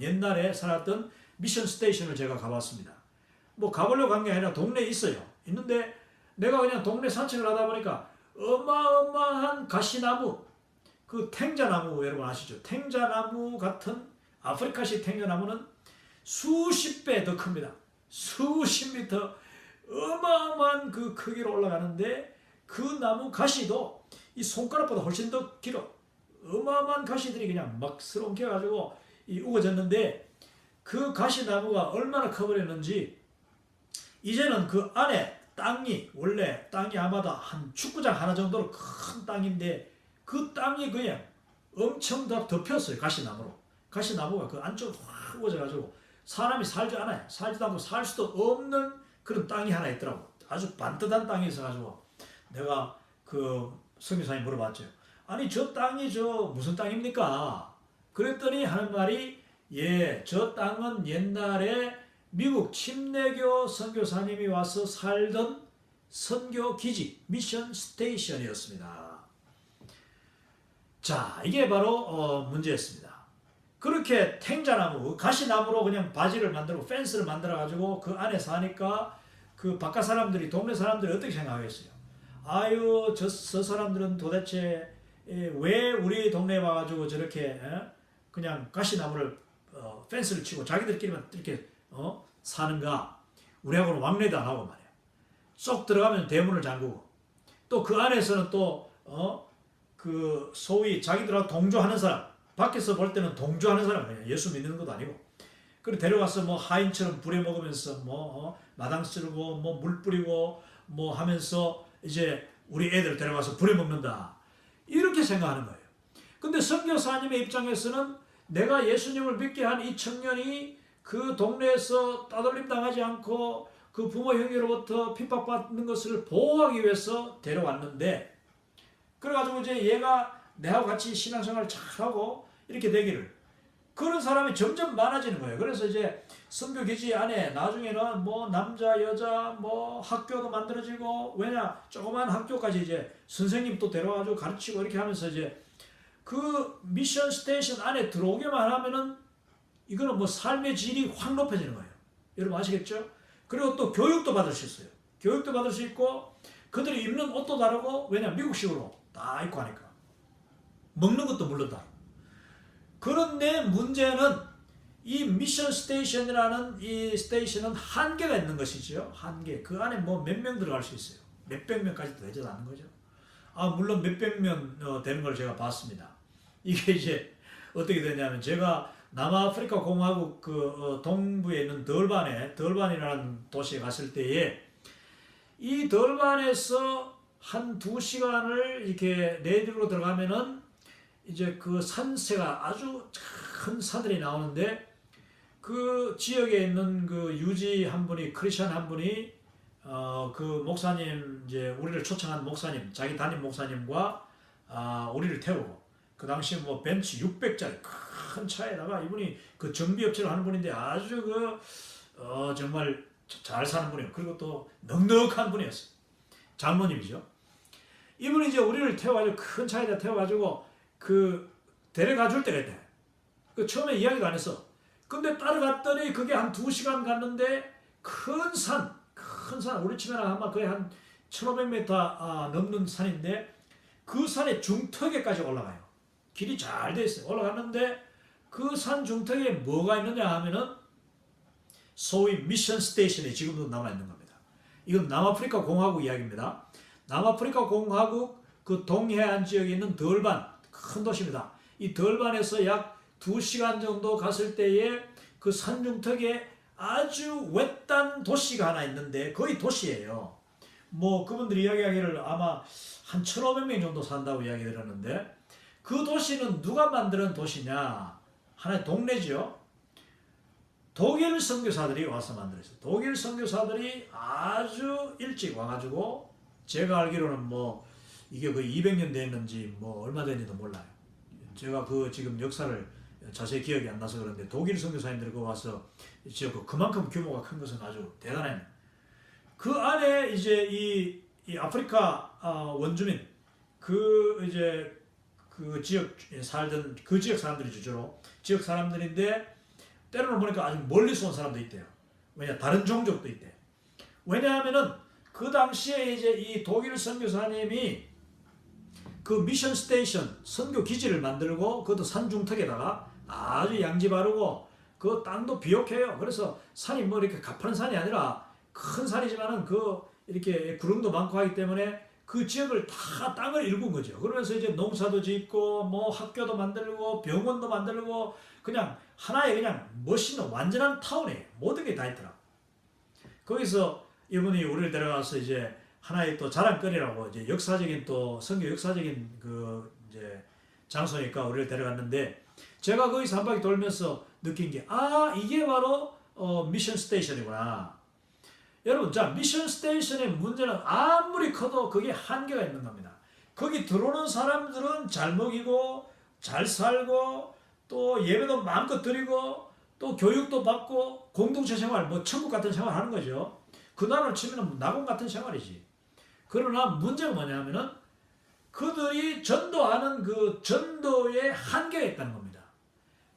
옛날에 살았던 미션 스테이션을 제가 가봤습니다. 뭐 가보려고 간 게 아니라 동네에 있어요. 있는데 내가 그냥 동네 산책을 하다 보니까 어마어마한 가시나무, 그 탱자나무 여러분 아시죠? 탱자나무 같은 아프리카식 탱자나무는 수십 배 더 큽니다. 수십 미터 어마어마한 그 크기로 올라가는데 그 나무 가시도 이 손가락보다 훨씬 더 길어. 어마어마한 가시들이 그냥 막 스렁겨가지고 우거졌는데 그 가시나무가 얼마나 커버렸는지 이제는 그 안에 원래 땅이 아마도 한 축구장 하나 정도로 큰 땅인데 그 땅이 그냥 엄청 다 덮였어요. 가시나무로. 가시나무가 그 안쪽으로 확 우거져가지고 사람이 살지 않아요. 살지도 않고 살 수도 없는 그런 땅이 하나 있더라고. 아주 반듯한 땅이 있어가지고 내가 그 선교사님 물어봤죠. 아니 저 땅이 저 무슨 땅입니까? 그랬더니 하는 말이 예, 저 땅은 옛날에 미국 침례교 선교사님이 와서 살던 선교 기지, 미션 스테이션이었습니다. 자, 이게 바로 문제였습니다. 그렇게 탱자나무, 가시나무로 그냥 바지를 만들고 펜스를 만들어가지고 그 안에 사니까 그 바깥 사람들이, 동네 사람들이 어떻게 생각하겠어요? 아유, 저 사람들은 도대체 왜 우리 동네에 와가지고 저렇게 그냥 가시나무를 펜스를 치고 자기들끼리만 이렇게 사는가? 우리하고는 왕래도 안 하고 말이야. 쏙 들어가면 대문을 잠그고 또 그 안에서는 또 그 소위 자기들하고 동조하는 사람, 밖에서 볼 때는 동조하는 사람, 예수 믿는 것도 아니고, 그리고 데려가서 뭐 하인처럼 부려먹으면서 뭐 마당 쓸고 뭐 물 뿌리고 뭐 하면서 이제 우리 애들 데려가서 부려먹는다, 이렇게 생각하는 거예요. 근데 선교사님의 입장에서는 내가 예수님을 믿게 한 이 청년이 그 동네에서 따돌림 당하지 않고 그 부모 형제로부터 핍박받는 것을 보호하기 위해서 데려왔는데, 그래가지고 이제 얘가 내하고 같이 신앙생활을 잘하고 이렇게 되기를, 그런 사람이 점점 많아지는 거예요. 그래서 이제 선교기지 안에 나중에는 뭐 남자 여자 뭐 학교도 만들어지고, 왜냐 조그만 학교까지 이제 선생님 또 데려가지고 가르치고 이렇게 하면서 이제 그 미션 스테이션 안에 들어오기만 하면은 이거는 뭐 삶의 질이 확 높아지는 거예요. 여러분 아시겠죠? 그리고 또 교육도 받을 수 있어요. 교육도 받을 수 있고, 그들이 입는 옷도 다르고, 왜냐 미국식으로 다 입고 하니까 먹는 것도 물론 다르고. 그런데 문제는 이 미션 스테이션이라는 이 스테이션은 한계가 있는 것이죠. 한계. 그 안에 뭐 몇 명 들어갈 수 있어요. 몇백 명까지도 되지 않는 거죠. 물론 몇백 명 되는 걸 제가 봤습니다. 이게 이제 어떻게 되냐면, 제가 남아프리카 공화국 그 동부에 있는 덜반이라는 도시에 갔을 때에, 이 덜반에서 한 2시간을 이렇게 내륙으로 들어가면은 이제 그 산세가 아주 큰 산들이 나오는데, 그 지역에 있는 그 유지 한 분이, 크리스천 한 분이 그 목사님, 이제 우리를 초청한 목사님, 자기 담임 목사님과 우리를 태우고, 그 당시 뭐 벤츠 600짜리 큰 차에다가, 이분이 그 정비업체를 하는 분인데 아주 정말 잘 사는 분이에요. 그리고 또 넉넉한 분이었어요. 장모님이죠. 이분이 이제 우리를 태워가지고 큰 차에다 태워가지고 그 데려가 줄 때가 있대. 그 처음에 이야기도 안 했어. 근데 따라갔더니 그게 한 2시간 갔는데, 큰 산, 우리 치면 아마 거의 한 1500m 넘는 산인데, 그 산의 중턱에까지 올라가요. 길이 잘 돼 있어요. 올라갔는데 그 산 중턱에 뭐가 있느냐 하면은 소위 미션 스테이션이 지금도 남아있는 겁니다. 이건 남아프리카 공화국 이야기입니다. 남아프리카 공화국 그 동해안 지역에 있는 덜반, 큰 도시입니다. 이 덜반에서 약 2시간 정도 갔을 때에 그 산중턱에 아주 외딴 도시가 하나 있는데, 거의 도시예요. 뭐 그분들이 이야기하기를 아마 한 1500명 정도 산다고 이야기 들었는데, 그 도시는 누가 만드는 도시냐? 하나의 동네죠. 독일 선교사들이 와서 만들었어요. 독일 선교사들이 아주 일찍 와가지고, 제가 알기로는 뭐 이게 거의 200년 됐는지 뭐 얼마 됐는지도 몰라요. 제가 그 지금 역사를 자세히 기억이 안 나서 그런데, 독일 선교사님들이 거 와서 지었고, 그만큼 규모가 큰 것은 아주 대단해요. 그 안에 이제 이 아프리카 원주민, 그 이제 그 지역에 살던 그 지역 사람들이 주로 지역 사람들인데, 때로는 보니까 아주 멀리서 온 사람도 있대요. 왜냐, 다른 종족도 있대. 왜냐하면은 그 당시에 이제 이 독일 선교사님이 그 미션 스테이션 선교 기지를 만들고, 그것도 산 중턱에다가 아주 양지 바르고, 그 땅도 비옥해요. 그래서 산이 뭐 이렇게 가파른 산이 아니라 큰 산이지만은 그 이렇게 구름도 많고 하기 때문에 그 지역을 다 땅을 일군 거죠. 그러면서 이제 농사도 짓고 뭐 학교도 만들고 병원도 만들고, 그냥 하나의 그냥 멋있는 완전한 타운이에요. 모든 게 다 있더라. 거기서 이분이 우리를 데려가서 이제 하나의 또 자랑거리라고, 이제 역사적인 또 선교 역사적인 그 이제 장소니까 우리를 데려갔는데, 제가 거기서 한 바퀴 돌면서 느낀 게, 이게 바로 미션 스테이션이구나. 여러분, 자, 미션 스테이션의 문제는 아무리 커도 그게 한계가 있는 겁니다. 거기 들어오는 사람들은 잘 먹이고 잘 살고 또 예배도 마음껏 드리고 또 교육도 받고 공동체 생활, 뭐 천국 같은 생활 하는 거죠. 그 나라로 치면 낙원 같은 생활이지. 그러나 문제가 뭐냐면은 그들이 전도하는 그 전도의 한계가 있다는 겁니다.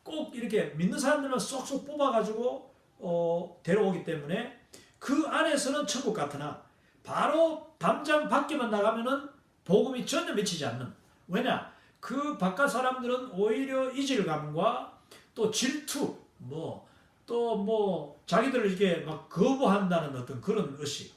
꼭 이렇게 믿는 사람들만 쏙쏙 뽑아가지고 데려오기 때문에 그 안에서는 천국 같으나 바로 담장 밖에만 나가면은 복음이 전혀 미치지 않는. 왜냐? 그 바깥 사람들은 오히려 이질감과 또 질투, 자기들을 이렇게 막 거부한다는 어떤 그런 의식,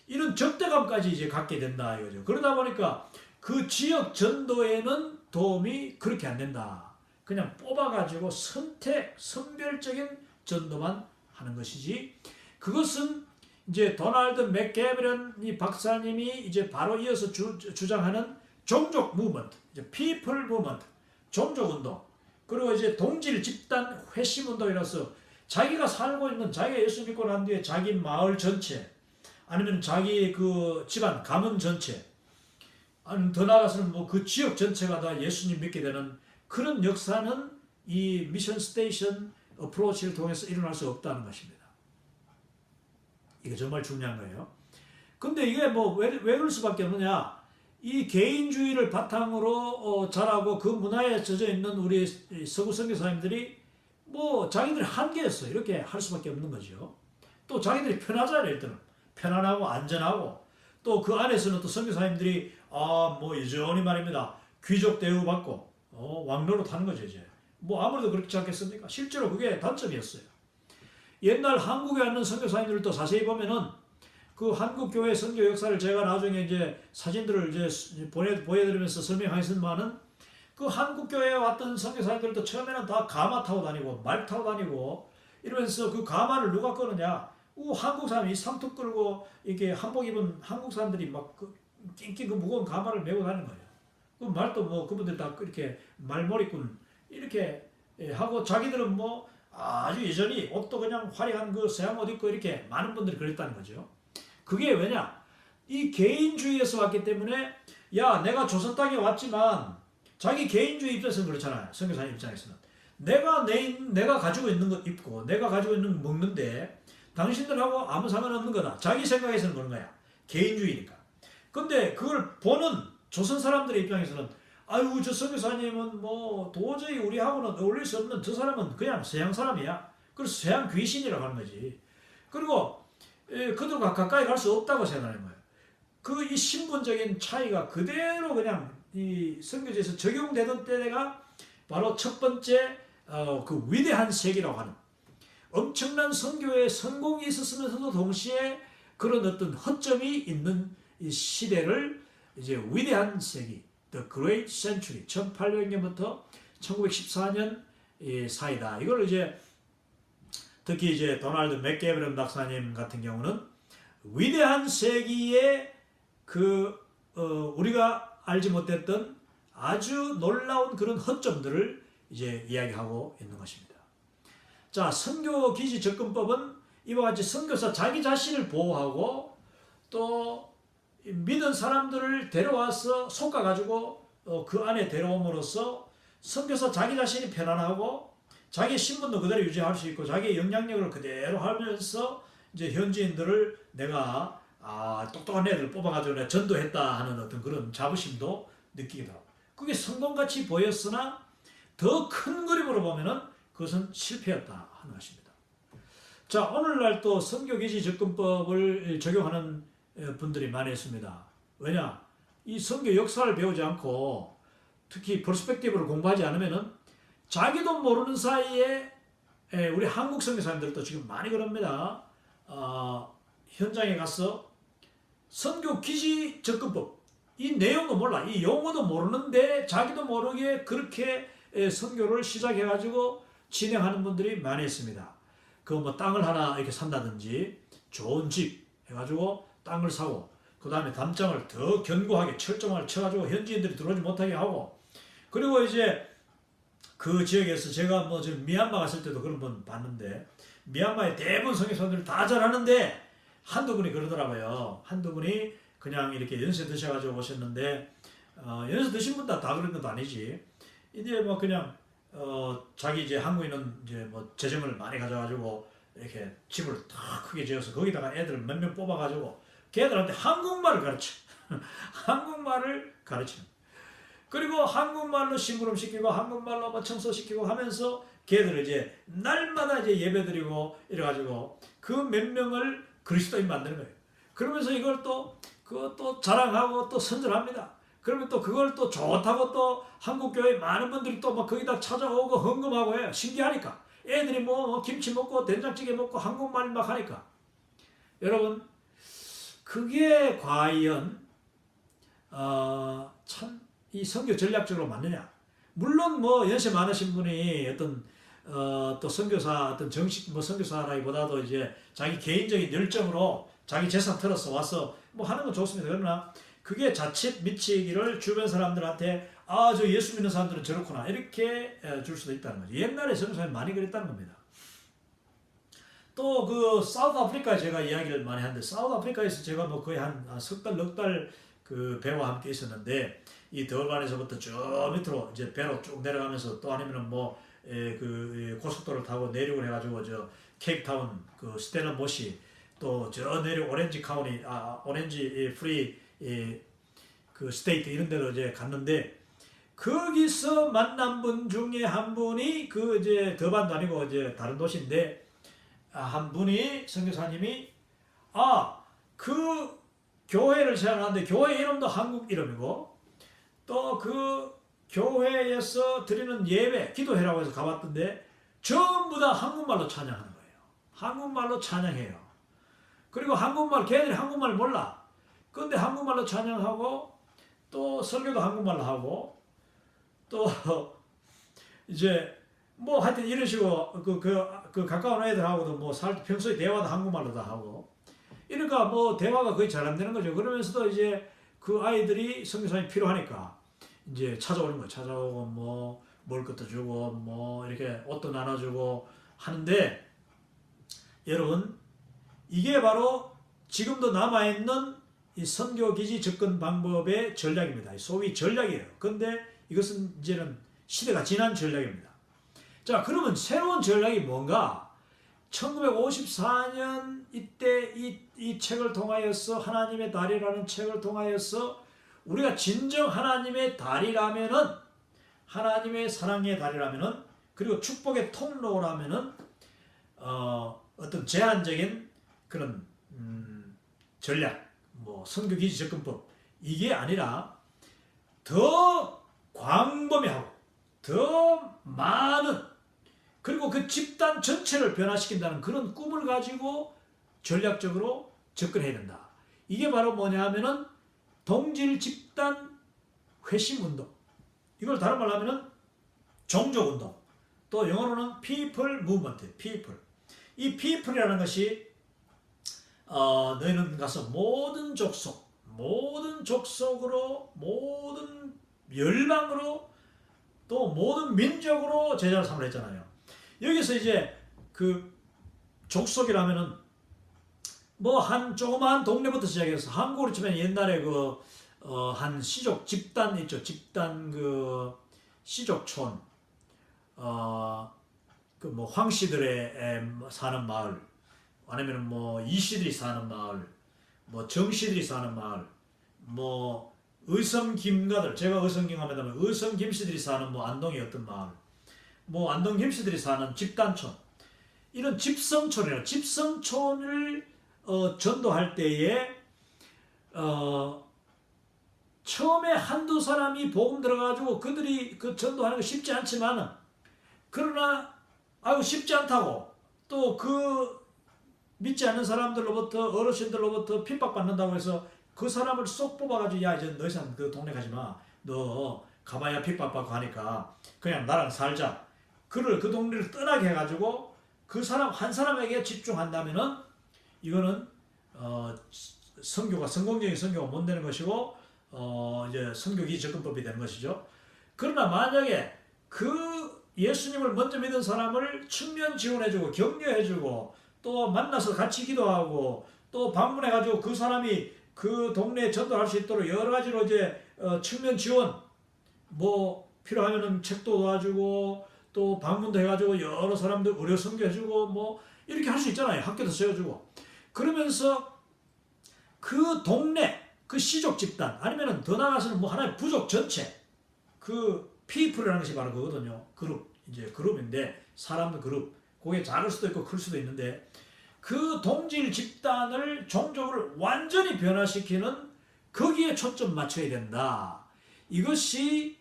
이런 적대감까지 이제 갖게 된다 이거죠. 그러다 보니까 그 지역 전도에는 도움이 그렇게 안 된다. 그냥 뽑아가지고 선별적인 전도만 하는 것이지. 그것은 이제 도널드 맥게브런 이 박사님이 이제 바로 이어서 주장하는 종족 무브먼트, 이제 피플 무브먼트, 종족 운동, 그리고 이제 동질 집단 회심 운동이라서 자기가 살고 있는, 자기가 예수 믿고 난 뒤에 자기 마을 전체, 아니면 자기 그 집안 가문 전체, 아니면 더 나아가서는 뭐 그 지역 전체가 다 예수님 믿게 되는 그런 역사는 이 미션 스테이션 어프로치를 통해서 일어날 수 없다는 것입니다. 이게 정말 중요한 거예요. 근데 이게 뭐 왜 그럴 수밖에 없느냐? 이 개인주의를 바탕으로 자라고 그 문화에 젖어 있는 우리 서구 선교사님들이 뭐 자기들의 한계였어. 이렇게 할 수밖에 없는 거죠. 또 자기들이 편하잖아요. 일단은 편안하고 안전하고, 또 그 안에서는 또 선교사님들이 뭐 여전히 말입니다. 귀족 대우받고 왕노릇 하는 거죠. 이제 뭐 아무래도 그렇지 않겠습니까? 실제로 그게 단점이었어요. 옛날 한국에 왔는 선교사님들도 자세히 보면은 그 한국 교회 선교 역사를 제가 나중에 이제 사진들을 이제 보여드리면서 설명하겠지만은, 그 한국 교회에 왔던 선교사님들도 처음에는 다 가마 타고 다니고 말 타고 다니고 이러면서, 그 가마를 누가 끄느냐? 한국 사람이 상투 끌고 이렇게 한복 입은 한국 사람들이 막 낑낑 그 무거운 가마를 메고 다니는 거예요. 그 말도 뭐 그분들 다 이렇게 말머리꾼 이렇게 하고, 자기들은 뭐 아주 여전히 옷도 그냥 화려한 그 서양 옷 입고 이렇게 많은 분들이 그랬다는 거죠. 그게 왜냐? 이 개인주의에서 왔기 때문에, 야, 내가 조선 땅에 왔지만, 자기 개인주의 입장에서는 그렇잖아요. 선교사님 입장에서는. 내가 가지고 있는 것 입고, 내가 가지고 있는 것 먹는데, 당신들하고 아무 상관없는 거다. 자기 생각에서는 그런 거야. 개인주의니까. 근데 그걸 보는 조선 사람들의 입장에서는, 아유, 저 선교사님은 뭐 도저히 우리하고는 어울릴 수 없는, 저 사람은 그냥 서양 사람이야. 그래서 서양 귀신이라고 하는 거지. 그리고 그들과 가까이 갈 수 없다고 생각하는 거예요. 이 신분적인 차이가 그대로 그냥 이 선교지에서 적용되던 때가 바로 첫 번째 그 위대한 세기라고 하는, 엄청난 선교의 성공이 있었으면서도 동시에 그런 어떤 허점이 있는 이 시대를 이제 위대한 세기, The Great Century, 1800년부터 1914년 사이다. 이걸 이제 특히 이제 도널드 맥게브런 박사님 같은 경우는 위대한 세기에 우리가 알지 못했던 아주 놀라운 그런 허점들을 이제 이야기하고 있는 것입니다. 자, 선교 기지 접근법은 이와 같이 선교사 자기 자신을 보호하고, 또 믿은 사람들을 데려와서 솎아가지고 그 안에 데려옴으로써 선교사 자기 자신이 편안하고 자기 신분도 그대로 유지할 수 있고 자기의 영향력을 그대로 하면서 이제 현지인들을 내가 똑똑한 애들 뽑아가지고 내가 전도했다 하는 어떤 그런 자부심도 느끼기도 하고, 그게 성공같이 보였으나 더 큰 그림으로 보면은 그것은 실패였다 하는 것입니다. 자, 오늘날 또 선교기지 접근법을 적용하는 분들이 많이 있습니다. 왜냐? 이 선교 역사를 배우지 않고 특히 퍼스펙티브를 공부하지 않으면은 자기도 모르는 사이에 우리 한국 선교사님들도 지금 많이 그럽니다. 현장에 가서 선교 기지 접근법, 이 내용도 몰라, 이 용어도 모르는데 자기도 모르게 그렇게 선교를 시작해가지고 진행하는 분들이 많이 있습니다. 그 뭐 땅을 하나 이렇게 산다든지 좋은 집 해가지고 땅을 사고, 그 다음에 담장을 더 견고하게 철조망을 쳐가지고 현지인들이 들어오지 못하게 하고, 그리고 이제 그 지역에서 제가 뭐 지금 미얀마 갔을 때도 그런 분 봤는데 미얀마의 대부분 선교사들이 다 잘하는데 한두 분이 그러더라고요. 한두 분이 그냥 이렇게 연세 드셔가지고 오셨는데 연세 드신 분 다 그런 것도 아니지. 이제 뭐 그냥 자기 이제 한국인은 이제 뭐 재정을 많이 가져가지고 이렇게 집을 다 크게 지어서 거기다가 애들 몇 명 뽑아가지고 걔들한테 한국말을 가르쳐. 한국말을 가르치는. 그리고 한국말로 심부름 시키고 한국말로 뭐 청소시키고 하면서 걔들을 이제 날마다 이제 예배드리고 이래가지고 그 몇 명을 그리스도인 만드는 거예요. 그러면서 이걸 그것도 자랑하고 또 선전합니다. 그러면 또 그걸 또 좋다고 또 한국교회 많은 분들이 또 막 거기다 찾아오고 헌금하고 해요. 신기하니까. 애들이 뭐 김치 먹고 된장찌개 먹고 한국말 막 하니까. 여러분, 그게 과연 참 이 선교 전략적으로 맞느냐? 물론 뭐 연세 많으신 분이 어떤 또 선교사 어떤 정식 뭐 선교사라기보다도 이제 자기 개인적인 열정으로 자기 재산 털어서 와서 뭐 하는 건 좋습니다. 그러나 그게 자칫 미치기를 주변 사람들한테 저 예수 믿는 사람들은 저렇구나 이렇게 줄 수도 있다는 거죠. 옛날에 선교사님 많이 그랬다는 겁니다. 또 그 사우스 아프리카에 제가 이야기를 많이 하는데 사우스 아프리카에서 제가 뭐 거의 한 석 달, 넉 달 그 배와 함께 있었는데 이 더반에서부터 쭉 밑으로 이제 배로 쭉 내려가면서 또 아니면은 뭐 그 고속도로를 타고 내륙을 해가지고 저 케이프타운 그 스텔라모시 또 저 내륙 오렌지 카운티 오렌지 프리 그 스테이트 이런 데로 이제 갔는데 거기서 만난 분 중에 한 분이 그 이제 더반도 아니고 이제 다른 도시인데 한 분이 선교사님이 그 교회를 생각하는데 교회 이름도 한국 이름이고 또 그 교회에서 드리는 예배 기도회라고 해서 가봤던데 전부 다 한국말로 찬양하는 거예요. 한국말로 찬양해요. 그리고 걔들이 한국말 몰라. 근데 한국말로 찬양하고 또 설교도 한국말로 하고 또 이제 뭐 하여튼 이런 식으로 그 가까운 애들하고도 뭐 평소에 대화도 한국말로 다 하고 이러니까 뭐 대화가 거의 잘 안 되는 거죠. 그러면서도 이제 그 아이들이 선교사님이 필요하니까 이제 찾아오는 거예요. 찾아오고 뭐 먹을 것도 주고 뭐 이렇게 옷도 나눠주고 하는데 여러분 이게 바로 지금도 남아있는 이 선교기지 접근 방법의 전략입니다. 소위 전략이에요. 근데 이것은 이제는 시대가 지난 전략입니다. 자, 그러면 새로운 전략이 뭔가? 1954년 이때 이 책을 통하여서 하나님의 달이라는 책을 통하여서 우리가 진정 하나님의 달이라면은 하나님의 사랑의 달이라면은 그리고 축복의 통로라면은 어떤 제한적인 그런 전략 뭐 선교기지 접근법 이게 아니라 더 광범위하고 더 많은 그리고 그 집단 전체를 변화시킨다는 그런 꿈을 가지고 전략적으로 접근해야 된다. 이게 바로 뭐냐 하면은 동질 집단 회심 운동. 이걸 다른 말로 하면은 종족 운동. 또 영어로는 people movement, people. 이 people이라는 것이 너희는 가서 모든 족속으로 모든 열방으로 또 모든 민족으로 제자를 삼으라 했잖아요. 여기서 이제 그 족속이라면은 뭐 한 조그마한 동네부터 시작해서 한국으로 치면 옛날에 한 시족 집단 있죠. 집단 그 시족촌 그 뭐 황씨들의 사는 마을 아니면 뭐 이씨들이 사는 마을 뭐 정씨들이 사는 마을 뭐 의성김가들 제가 의성김 하면 의성김씨들이 사는 뭐 안동의 어떤 마을 뭐 안동 김씨들이 사는 집단촌 이런 집성촌을 전도할 때에 처음에 한두 사람이 복음 들어가지고 그들이 그 전도하는 거 쉽지 않지만은 그러나 쉽지 않다고 또 그 믿지 않는 사람들로부터 어르신들로부터 핍박받는다고 해서 그 사람을 쏙 뽑아가지고 야 이제 너 이상 그 동네 가지마 너 가봐야 핍박받고 하니까 그냥 나랑 살자 그 동네를 떠나게 해가지고 그 사람 한 사람에게 집중한다면은 이거는 성공적인 선교가 못 되는 것이고 이제 선교기 접근법이 되는 것이죠. 그러나 만약에 그 예수님을 먼저 믿은 사람을 측면 지원해주고 격려해주고 또 만나서 같이 기도하고 또 방문해가지고 그 사람이 그 동네에 전도할 수 있도록 여러 가지로 이제 측면 지원 뭐 필요하면은 책도 도와주고 또 방문도 해가지고 여러 사람들 의료 선교해주고 뭐 이렇게 할 수 있잖아요. 학교도 세워주고 그러면서 그 동네 그 시족 집단 아니면은 더 나아가서는 뭐 하나의 부족 전체 그 피플이라는 것이 바로 그거거든요. 그룹 이제 그룹인데 사람들 그룹 그게 작을 수도 있고 클 수도 있는데 그 동질 집단을 종족을 완전히 변화시키는 거기에 초점 맞춰야 된다. 이것이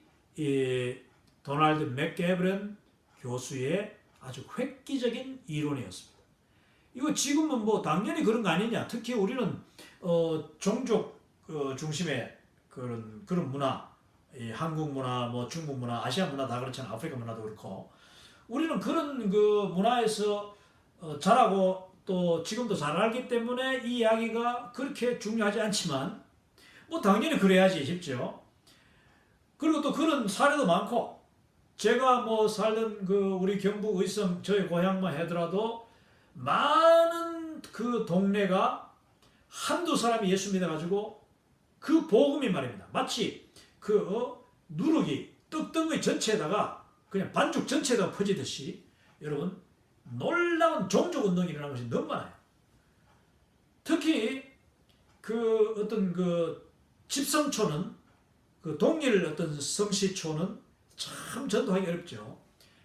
도널드 맥게브런 교수의 아주 획기적인 이론이었습니다. 이거 지금은 뭐 당연히 그런 거 아니냐. 특히 우리는 종족 중심의 그런 문화, 한국 문화, 뭐 중국 문화, 아시아 문화 다 그렇잖아요. 아프리카 문화도 그렇고 우리는 그런 그 문화에서 자라고 또 지금도 잘 알기 때문에 이 이야기가 그렇게 중요하지 않지만 뭐 당연히 그래야지 싶죠. 그리고 또 그런 사례도 많고 제가 뭐 살던 그 우리 경북 의성 저희 고향만 하더라도 많은 그 동네가 한두 사람이 예수 믿어가지고 그 복음이 말입니다. 마치 그 누룩이 떡덩이 전체에다가 그냥 반죽 전체에다가 퍼지듯이 여러분 놀라운 종족 운동이 일어나는 것이 너무 많아요. 특히 그 어떤 그 집성촌은 그 동일 어떤 성시촌은 참 전도하기 어렵죠.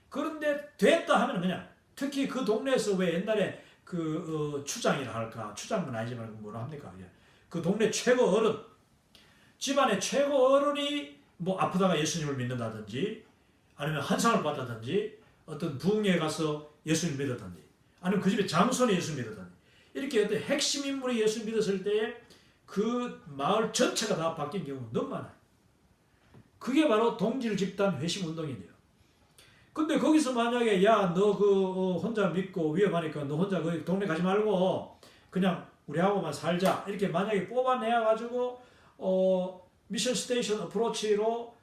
그런데 됐다 하면 그냥 특히 그 동네에서 왜 옛날에 그 추장이라 할까 추장은 아니지만 뭐라 합니까 그 동네 최고 어른 집안의 최고 어른이 뭐 아프다가 예수님을 믿는다든지 아니면 한상을 받다든지 어떤 부흥회에 가서 예수님 믿었다든지 아니면 그 집에 장손이 예수 믿었다든지 이렇게 어떤 핵심 인물이 예수 믿었을 때에 그 마을 전체가 다 바뀐 경우가 너무 많아요. 그게 바로 동질 집단 회심 운동이에요. 근데 거기서 만약에 야 너 그 혼자 믿고 위험하니까 너 혼자 그 동네 가지 말고 그냥 우리하고만 살자 이렇게 만약에 뽑아내야 가지고 미션 스테이션 어프로치로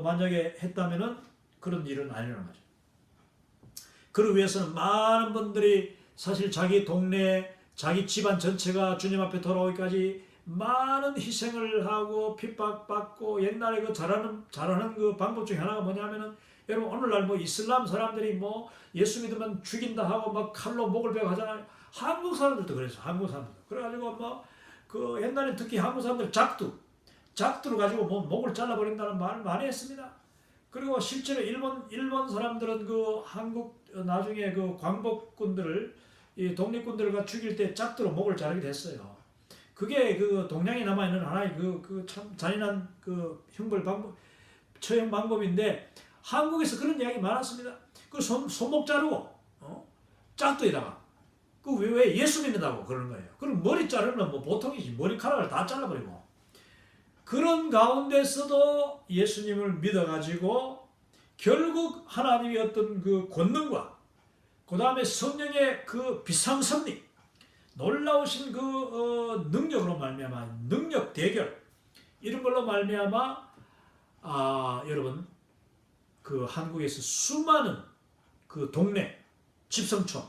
만약에 했다면은 그런 일은 아니라는 거죠. 그를 위해서는 많은 분들이 사실 자기 동네 자기 집안 전체가 주님 앞에 돌아오기까지 많은 희생을 하고 핍박받고 옛날에 그 잘하는 그 방법 중에 하나가 뭐냐면은 여러분 오늘날 뭐 이슬람 사람들이 뭐 예수 믿으면 죽인다 하고 막 칼로 목을 베고 하잖아요. 한국 사람들도 그랬어. 한국 사람들도. 그래가지고 뭐 그 옛날에 특히 한국 사람들 작두를 가지고 뭐 목을 잘라버린다는 말을 많이 했습니다. 그리고 실제로 일본 사람들은 그 한국 나중에 그 광복군들을 이 독립군들을 죽일 때 작두로 목을 자르게 됐어요. 그게 그 동양에 남아 있는 하나의 그 참 잔인한 그 형벌 방법 처형 방법인데 한국에서 그런 이야기 많았습니다. 그 손목 자르고 짝두에다가 그 왜 예수 믿는다고 그러는 거예요. 그럼 머리 자르면 뭐 보통이지 머리카락을 다 잘라버리고 그런 가운데서도 예수님을 믿어가지고 결국 하나님의 어떤 그 권능과 그 다음에 성령의 그 비상섭리 놀라우신 그 능력으로 말미암아 능력 대결 이런 걸로 말미암아 여러분 그 한국에서 수많은 그 동네 집성촌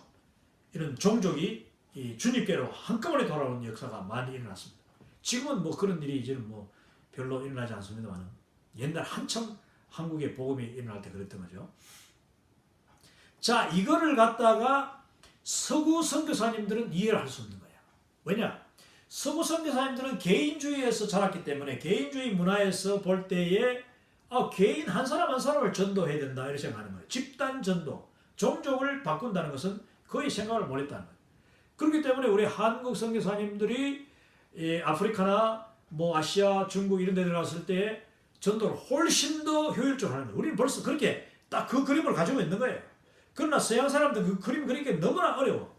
이런 종족이 이 주님께로 한꺼번에 돌아오는 역사가 많이 일어났습니다. 지금은 뭐 그런 일이 이제는 뭐 별로 일어나지 않습니다만 옛날 한참 한국에 복음이 일어날 때 그랬던 거죠. 자, 이거를 갖다가 서구 선교사님들은 이해를 할 수 없는 거예요. 왜냐? 서구 선교사님들은 개인주의에서 자랐기 때문에 개인주의 문화에서 볼 때에 개인 한 사람 한 사람을 전도해야 된다 이렇게 생각하는 거예요. 집단 전도, 종족을 바꾼다는 것은 거의 생각을 못했다는 거예요. 그렇기 때문에 우리 한국 선교사님들이 아프리카나 뭐 아시아, 중국 이런 데 들어갔을 때 전도를 훨씬 더 효율적으로 하는 거예요. 우리는 벌써 그렇게 딱 그 그림을 가지고 있는 거예요. 그러나 서양 사람들 그 그림 그리기 너무나 어려워.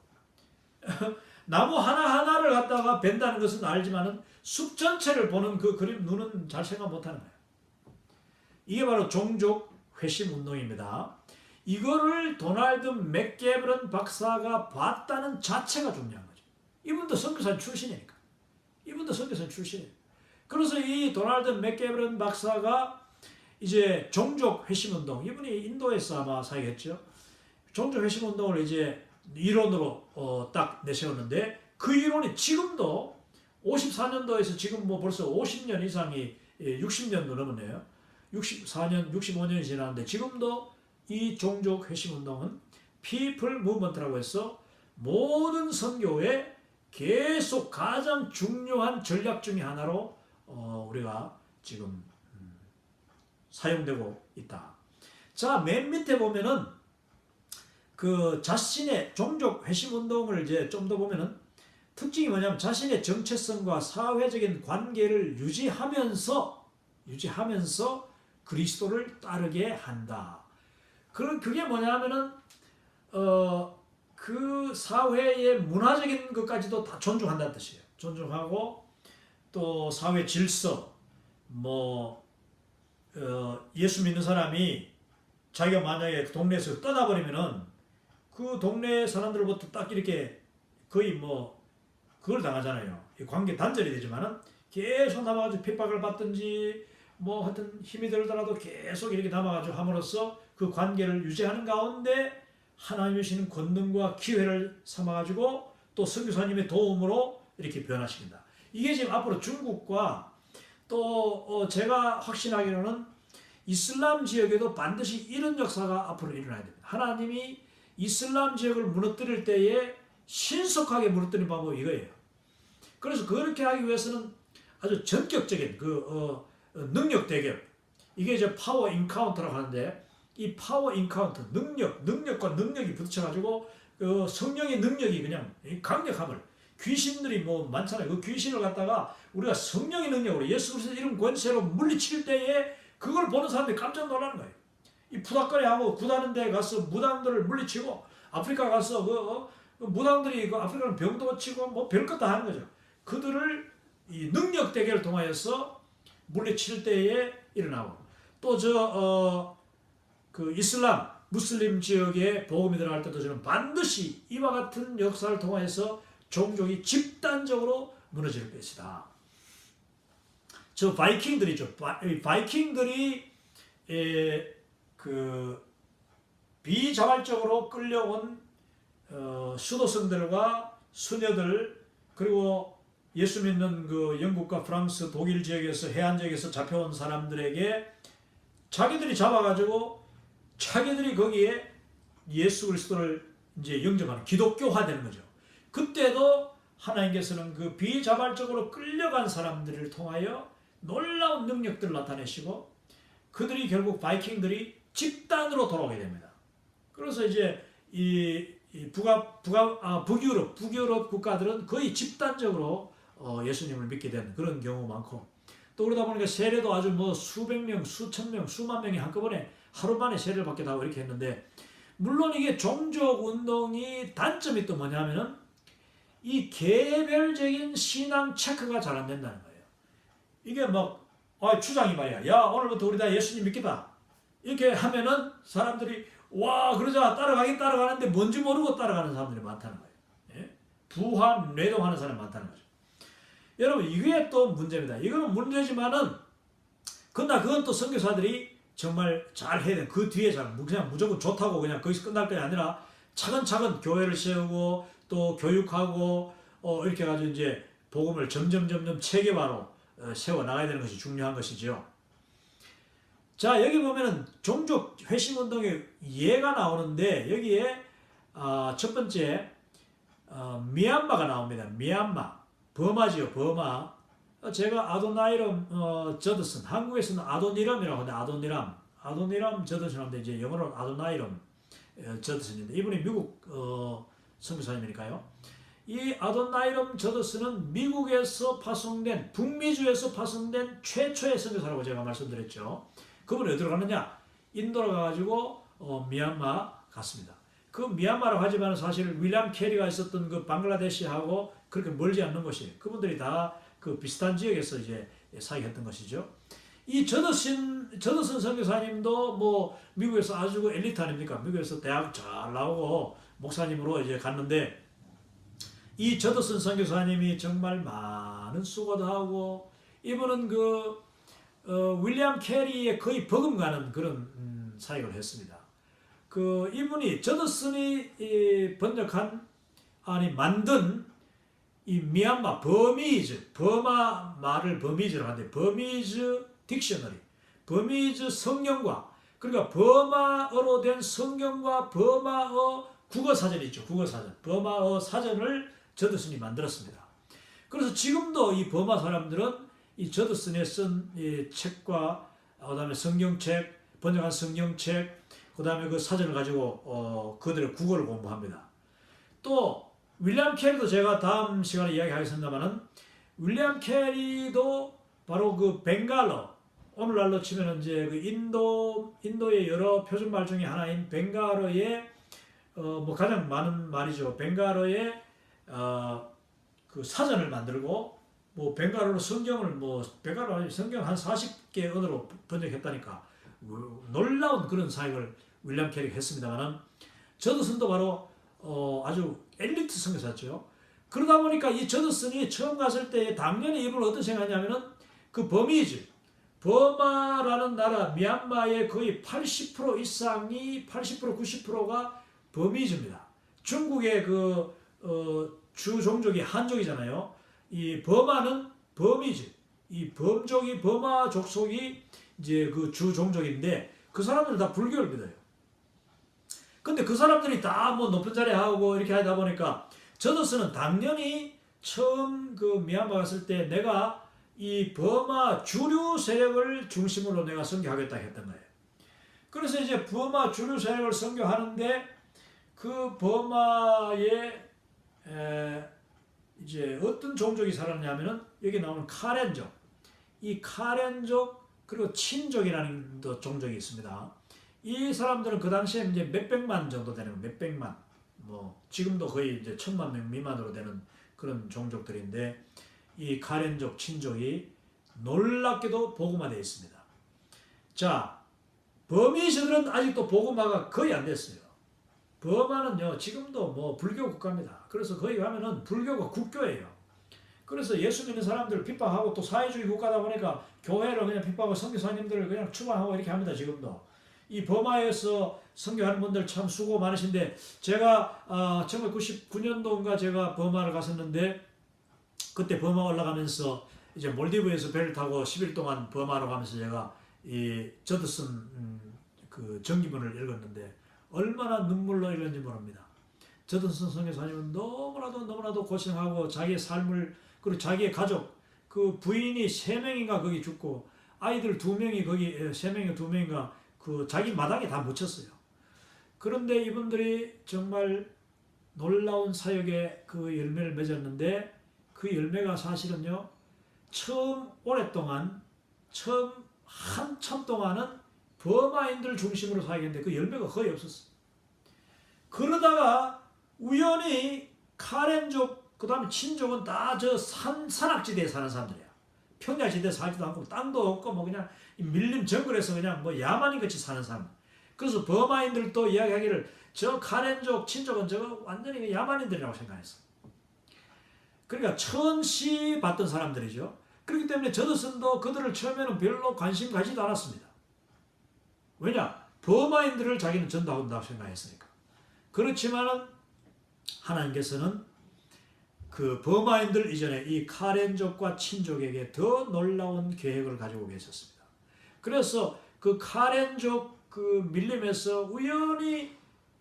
나무 하나하나를 갖다가 벤다는 것은 알지만은 숲 전체를 보는 그 그림 눈은 잘 생각 못하는 거예요. 이게 바로 종족 회심 운동입니다. 이거를 도널드 맥게브런 박사가 봤다는 자체가 중요한 거죠. 이분도 선교사 출신이니까. 이분도 선교사 출신이에요. 그래서 이 도널드 맥게브런 박사가 이제 종족 회심 운동, 이분이 인도에서 아마 사역했죠. 종족 회심 운동을 이제 이론으로 딱 내세웠는데, 그 이론이 지금도 54년도에서 지금 뭐 벌써 50년 이상이 60년도 넘었네요. 64년, 65년이 지났는데 지금도 이 종족 회심 운동은 People Movement라고 해서 모든 선교에 계속 가장 중요한 전략 중의 하나로 우리가 지금 사용되고 있다. 자, 맨 밑에 보면은 그 자신의 종족 회심 운동을 이제 좀 더 보면은 특징이 뭐냐면 자신의 정체성과 사회적인 관계를 유지하면서 그리스도를 따르게 한다. 그게 뭐냐면은 그 사회의 문화적인 것까지도 다 존중한다는 뜻이에요. 존중하고 또 사회 질서, 예수 믿는 사람이 자기가 만약에 그 동네에서 떠나버리면은 그 동네 사람들로부터 딱 이렇게 거의 그걸 당하잖아요. 관계 단절이 되지만은 계속 남아가지고 핍박을 받든지 하여튼 힘이 들더라도 계속 이렇게 남아가지고 함으로써 그 관계를 유지하는 가운데 하나님이 주시는 권능과 기회를 삼아가지고 또 선교사님의 도움으로 이렇게 변화시킨다. 이게 지금 앞으로 중국과 또 제가 확신하기로는 이슬람 지역에도 반드시 이런 역사가 앞으로 일어나야 됩니다. 하나님이 이슬람 지역을 무너뜨릴 때에 신속하게 무너뜨리는 방법이 이거예요. 그래서 그렇게 하기 위해서는 아주 전격적인 능력 대결, 이게 이제 파워 인카운터라고 하는데, 이 파워 인카운터, 능력과 능력이 부딪혀가지고 성령의 능력이 그냥 강력함을, 귀신들이 많잖아요. 그 귀신을 갖다가 우리가 성령의 능력으로 예수 그리스도 이름 권세로 물리칠 때에 그걸 보는 사람들이 깜짝 놀라는 거예요. 이 푸닥거리하고 구다는 데 가서 무당들을 물리치고, 아프리카 가서 무당들이 아프리카는 병도 고치고 별것 다 하는 거죠. 그들을 이 능력 대결을 통하여서 물리칠 때에 일어나고, 또 그 이슬람 무슬림 지역에 복음이 들어갈 때도 저는 반드시 이와 같은 역사를 통해서 종족이 집단적으로 무너질 것이다. 저 바이킹들이죠. 바이킹들이 비자발적으로 끌려온 수도승들과 수녀들, 그리고 예수 믿는 그 영국과 프랑스, 독일 지역에서 해안 지역에서 잡혀온 사람들에게 자기들이 잡아가지고 자기들이 거기에 예수 그리스도를 이제 영접하는, 기독교화되는 거죠. 그때도 하나님께서는 그 비자발적으로 끌려간 사람들을 통하여 놀라운 능력들을 나타내시고, 그들이 결국 바이킹들이 집단으로 돌아오게 됩니다. 그래서 이제 북유럽 국가들은 거의 집단적으로 예수님을 믿게 된 그런 경우 많고, 또 그러다 보니까 세례도 아주 수백 명, 수천 명, 수만 명이 한꺼번에 하루 만에 세례를 받게 하고 이렇게 했는데, 물론 이게 종족 운동이 단점이 또 뭐냐면은 이 개별적인 신앙 체크가 잘 안 된다는 거예요. 이게 추장이 말이야, 야 오늘부터 우리 다 예수님 믿겠다 이렇게 하면은 사람들이 와 그러자 따라가긴 따라가는데 뭔지 모르고 따라가는 사람들이 많다는 거예요. 예? 부한 뇌동하는 사람이 많다는 거죠. 여러분, 이게 또 문제입니다. 이거는 문제지만은 그건 또 선교사들이 정말 잘 해야 돼. 그 뒤에 그냥 무조건 좋다고 그냥 거기서 끝날 게 아니라 차근차근 교회를 세우고 또 교육하고 이렇게 해가지고 이제 복음을 점점 체계화로 세워 나가야 되는 것이 중요한 것이죠. 자, 여기 보면은 종족 회심 운동의 예가 나오는데, 여기에 첫 번째 미얀마가 나옵니다. 미얀마, 버마지요, 버마. 제가 아도나이럼 저드슨, 한국에서는 아도니럼이라고 하는데 아도니람 저드슨인데 이제 영어로는 아도나이럼 저드슨인데, 이분이 미국 선교사님이니까요. 이 아도나이럼 저드슨은 미국에서 파송된, 북미주에서 파송된 최초의 선교사라고 제가 말씀드렸죠. 그분이 어디로 갔느냐? 인도로 가가지고 미얀마 갔습니다. 그 미얀마라고 하지만 사실 윌리엄 캐리가 있었던 그 방글라데시하고 그렇게 멀지 않는 곳이에요. 그분들이 다 그 비슷한 지역에서 이제 사역했던 것이죠. 이 저드슨 선교사님도 미국에서 아주 엘리트 아닙니까? 미국에서 대학 잘 나오고 목사님으로 이제 갔는데, 이 저드슨 선교사님이 정말 많은 수고도 하고, 이분은 윌리엄 캐리의 거의 버금가는 그런 사역을 했습니다. 이분이 저더슨이 번역한 만든 이 미얀마 버미즈, 버마 말을 버미즈라고 하는데 버미즈 딕셔너리, 버미즈 성경과, 그러니까 버마어로 된 성경과 버마어 국어사전이 있죠. 국어사전, 버마어 사전을 저더슨이 만들었습니다. 그래서 지금도 이 버마 사람들은 이 저더슨이 쓴 이 책과 그다음에 성경책, 번역한 성경책, 그다음에 그 사전을 가지고 그들의 국어를 공부합니다. 또 윌리엄 캐리도 제가 다음 시간에 이야기하겠습니다만은, 윌리엄 캐리도 바로 그 벵갈어, 오늘날로 치면 이제 그 인도의 여러 표준말 중에 하나인 벵갈어의 뭐 가장 많은 말이죠. 벵갈어의 그 사전을 만들고, 뭐 벵갈어로 성경을 벵갈어 성경 한 40개 언어로 번역했다니까 놀라운 그런 사역을 윌리엄 캐리가 했습니다만은, 저더슨도 바로 아주 엘리트 선교사였죠. 그러다 보니까 이 저더슨이 처음 갔을 때 당연히 이분을 어떤 생각하냐면은, 그 버미즈, 버마라는 나라 미얀마의 거의 80% 이상이 80% 90%가 버미즈입니다. 중국의 주 종족이 한족이잖아요. 이 버마는 버미즈, 이 버마 족속이 이제 그 주 종족인데, 그 사람들은 다 불교를 믿어요. 근데 그 사람들이 다 뭐 높은 자리에 하고 이렇게 하다 보니까, 저더슨은 당연히 처음 그 미얀마 갔을 때 내가 이 버마 주류 세력을 중심으로 내가 선교하겠다 했던 거예요. 그래서 이제 버마 주류 세력을 선교하는데, 그 버마에 이제 어떤 종족이 살았냐면은, 여기 나오는 카렌족, 이 카렌족, 그리고 친족이라는 종족이 있습니다. 이 사람들은 그 당시에 이제 몇백만 정도 되는, 몇백만, 뭐 지금도 거의 이제 1000만 명 미만으로 되는 그런 종족들인데, 이 카렌족, 친족이 놀랍게도 복음화되어 있습니다. 자, 버미시들은 아직도 복음화가 거의 안 됐어요. 버마는요 지금도 뭐 불교 국가입니다. 그래서 거기 가면은 불교가 국교예요. 그래서 예수 믿는 사람들을 핍박하고, 또 사회주의 국가다 보니까 교회를 그냥 핍박하고 선교사님들을 그냥 추방하고 이렇게 합니다. 지금도 이 버마에서 선교하는 분들 참 수고 많으신데, 제가 1999년도인가 제가 버마를 갔었는데, 그때 버마 올라가면서 이제 몰디브에서 배를 타고 10일 동안 버마로 가면서 제가 이 저더슨 그 전기문을 읽었는데 얼마나 눈물로 읽었는지 모릅니다. 저더슨 선교사님은 너무나도 고생하고, 자기의 삶을, 그리고 자기의 가족, 그 부인이 3명인가 거기 죽고, 아이들 2명이 거기 3명인가 2명인가 그 자기 마당에 다 묻혔어요. 그런데 이분들이 정말 놀라운 사역의 그 열매를 맺었는데, 그 열매가 사실은요 처음 한참 동안은 버마인들 중심으로 사역했는데 그 열매가 거의 없었어요. 그러다가 우연히 카렌족, 그 다음에 친족은 다 저 산악지대에 사는 사람들이야. 평야지대에 살지도 않고 땅도 없고 뭐 그냥 밀림 정글에서 그냥 뭐 야만인 같이 사는 사람. 그래서 버마인들도 이야기하기를, 저 카렌족, 친족은 저거 완전히 야만인들이라고 생각했어. 그러니까 천시 받던 사람들이죠. 그렇기 때문에 저더슨도 그들을 처음에는 별로 관심 가지도 않았습니다. 왜냐? 버마인들을 자기는 전도한다고 생각했으니까. 그렇지만은 하나님께서는 그 버마인들 이전에 이 카렌족과 친족에게 더 놀라운 계획을 가지고 계셨습니다. 그래서 그 카렌족 그 밀림에서 우연히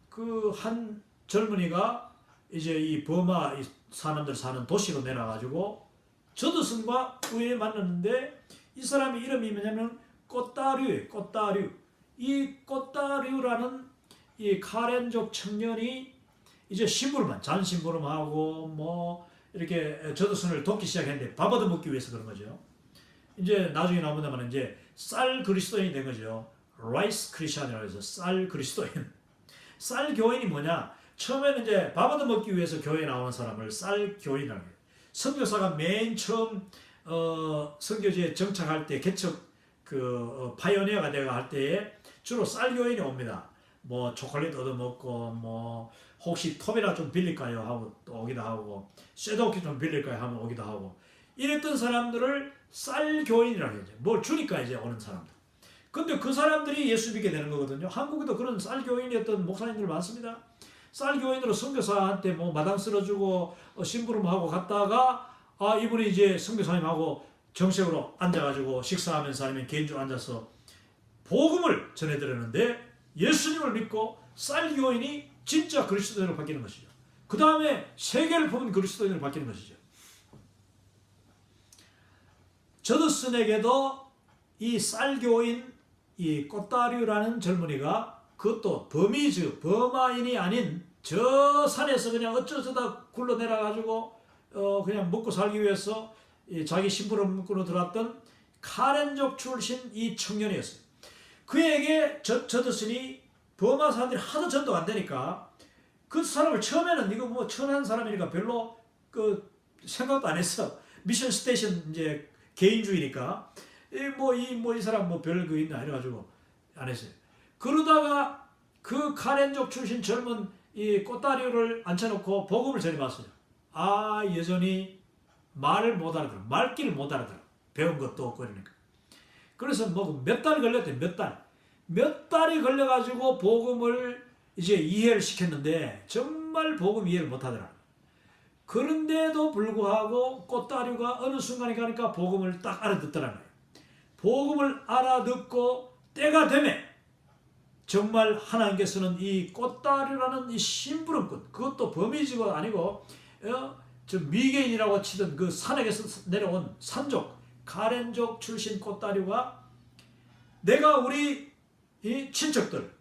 그 한 젊은이가 이제 이 버마 사람들 사는 도시로 내려가지고 저더슨과 우연히 만났는데, 이 사람의 이름이 뭐냐면 꽃다류예요. 꽃다류. 이 꽃다류라는 이 카렌족 청년이 이제 잔심부름하고 뭐 이렇게 저더슨을 돕기 시작했는데, 밥 얻어먹기 위해서 그런 거죠. 이제 나중에 나오면 이제 쌀 그리스도인이 된 거죠. 라이스 크리스천이라고 해서 쌀 그리스도인. 쌀 교인이 뭐냐? 처음에는 이제 밥 얻어먹기 위해서 교회에 나오는 사람을 쌀 교인이라고 해요. 선교사가 맨 처음 선교지에 정착할 때, 개척 파이오니어가 되어 할 때에 주로 쌀 교인이 옵니다. 뭐 초콜릿 얻어먹고, 뭐 혹시 톱이나 좀 빌릴까요 하고 또 오기도 하고, 쇠도끼 좀 빌릴까요 하면 오기도 하고, 이랬던 사람들을 쌀교인이라고 하죠. 뭘 주니까 이제 오는 사람들. 근데 그 사람들이 예수 믿게 되는 거거든요. 한국에도 그런 쌀교인이었던 목사님들 많습니다. 쌀교인으로 선교사한테 뭐 마당 쓸어주고 심부름하고 갔다가 이분이 이제 선교사님하고 정식으로 앉아가지고 식사하면서 아니면 개인적으로 앉아서 복음을 전해드렸는데 예수님을 믿고 쌀교인이 진짜 그리스도인으로 바뀌는 것이죠. 그 다음에 세계를 보면 그리스도인으로 바뀌는 것이죠. 저드슨에게도 이 쌀교인 이 꽃다류라는 젊은이가 그것도 버마인이 아닌 저 산에서 그냥 어쩌다 굴러내려가지고 그냥 먹고 살기 위해서 자기 심부름 끊어 들어왔던 카렌족 출신 이 청년이었어요. 그에게 저드슨이 버마 사람들이 하도 전도가 안 되니까 그 사람을 처음에는 이거 뭐 천한 사람이니까 별로 그 생각도 안 했어. 미션 스테이션 이제 개인주의니까 이 사람 뭐 별 그 있나 이래가지고 안 했어요. 그러다가 그 카렌족 출신 젊은 이 꽃다리를 앉혀놓고 복음을 전해봤어요. 여전히 말을 못 알아들어. 말귀를 못 알아들어. 배운 것도 없고 그러니까. 그래서 뭐 몇 달 걸렸대요. 몇 달이 걸려가지고 복음을 이제 이해를 시켰는데 정말 복음 이해를 못하더라. 그런데도 불구하고 꽃다리가 어느 순간에 가니까 복음을 딱 알아듣더라는 거예요. 복음을 알아듣고 때가 되면 정말 하나님께서는 이 꽃다리라는 이 심부름꾼, 그것도 범이지가 아니고 저 미개인이라고 치던 그 산에서 내려온 산족, 가렌족 출신 꽃다리가 내가 우리 이 친척들,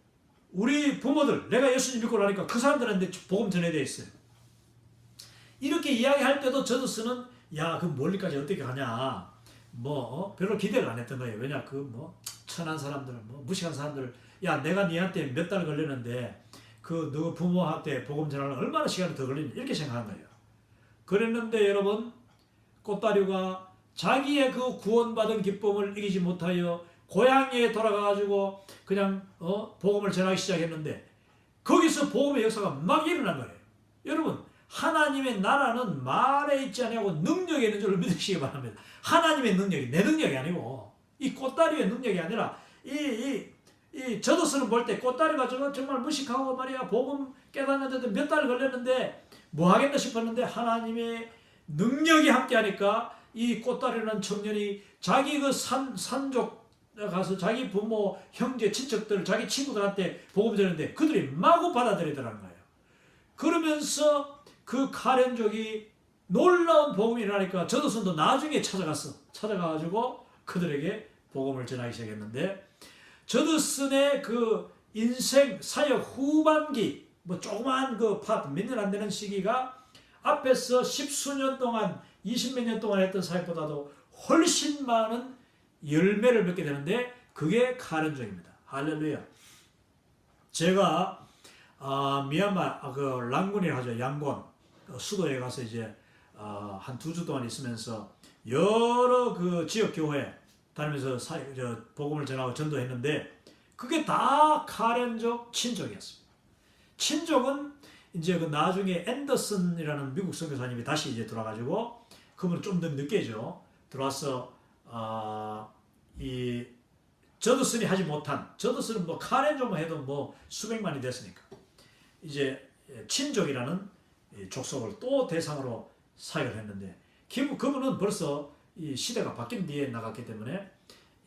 우리 부모들, 내가 예수님 믿고 나니까 그 사람들한테 복음 전해야 돼 있어요. 이렇게 이야기할 때도 저드슨은 그 멀리까지 어떻게 가냐, 별로 기대를 안 했던 거예요. 왜냐 천한 사람들, 무식한 사람들, 내가 니한테 몇 달 걸렸는데 너 부모한테 복음 전하려면 얼마나 시간이 더 걸리냐 이렇게 생각한 거예요. 그랬는데 여러분, 꽃다리가 자기의 그 구원받은 기쁨을 이기지 못하여 고향에 돌아가가지고 그냥 복음을 전하기 시작했는데 거기서 복음의 역사가 막 일어난 거예요. 여러분, 하나님의 나라는 말에 있지 않고 능력에 있는 줄 믿으시기 바랍니다. 하나님의 능력이 내 능력이 아니고 이 꽃다리의 능력이 아니라 이 저도스는 볼 때 꽃다리가 정말 무식하고 말이야 복음 깨닫는데도 몇 달 걸렸는데 뭐 하겠나 싶었는데 하나님의 능력이 함께하니까 이 꽃다리라는 청년이 자기 그 산족 가서 자기 부모, 형제, 친척들, 자기 친구들한테 복음 전했는데 그들이 마구 받아들이더라는 거예요. 그러면서 그 카렌족이 놀라운 복음이 일어나니까 저도슨도 나중에 찾아가가지고 그들에게 복음을 전하기 시작했는데 저드슨의 그 인생 사역 후반기 조그만 그 몇 년 안 되는 시기가 앞에서 10수년 동안 20몇 년 동안 했던 사역보다도 훨씬 많은 열매를 맺게 되는데 그게 카렌족입니다. 할렐루야. 제가 미얀마 그 랑군이라고 하죠. 양곤 수도에 가서 이제 한 2주 동안 있으면서 여러 그 지역 교회 다니면서 복음을 전하고 전도했는데 그게 다 카렌족 친족이었습니다. 친족은 이제 그 나중에 앤더슨이라는 미국 선교사님이 다시 이제 들어와가지고 그분은 좀 더 늦게죠. 들어와서 이 저드슨이 하지 못한 저드슨은 카렌족만 해도 수백만이 됐으니까 이제 친족이라는 족속을 또 대상으로 사역을 했는데 그분은 벌써 이 시대가 바뀐 뒤에 나갔기 때문에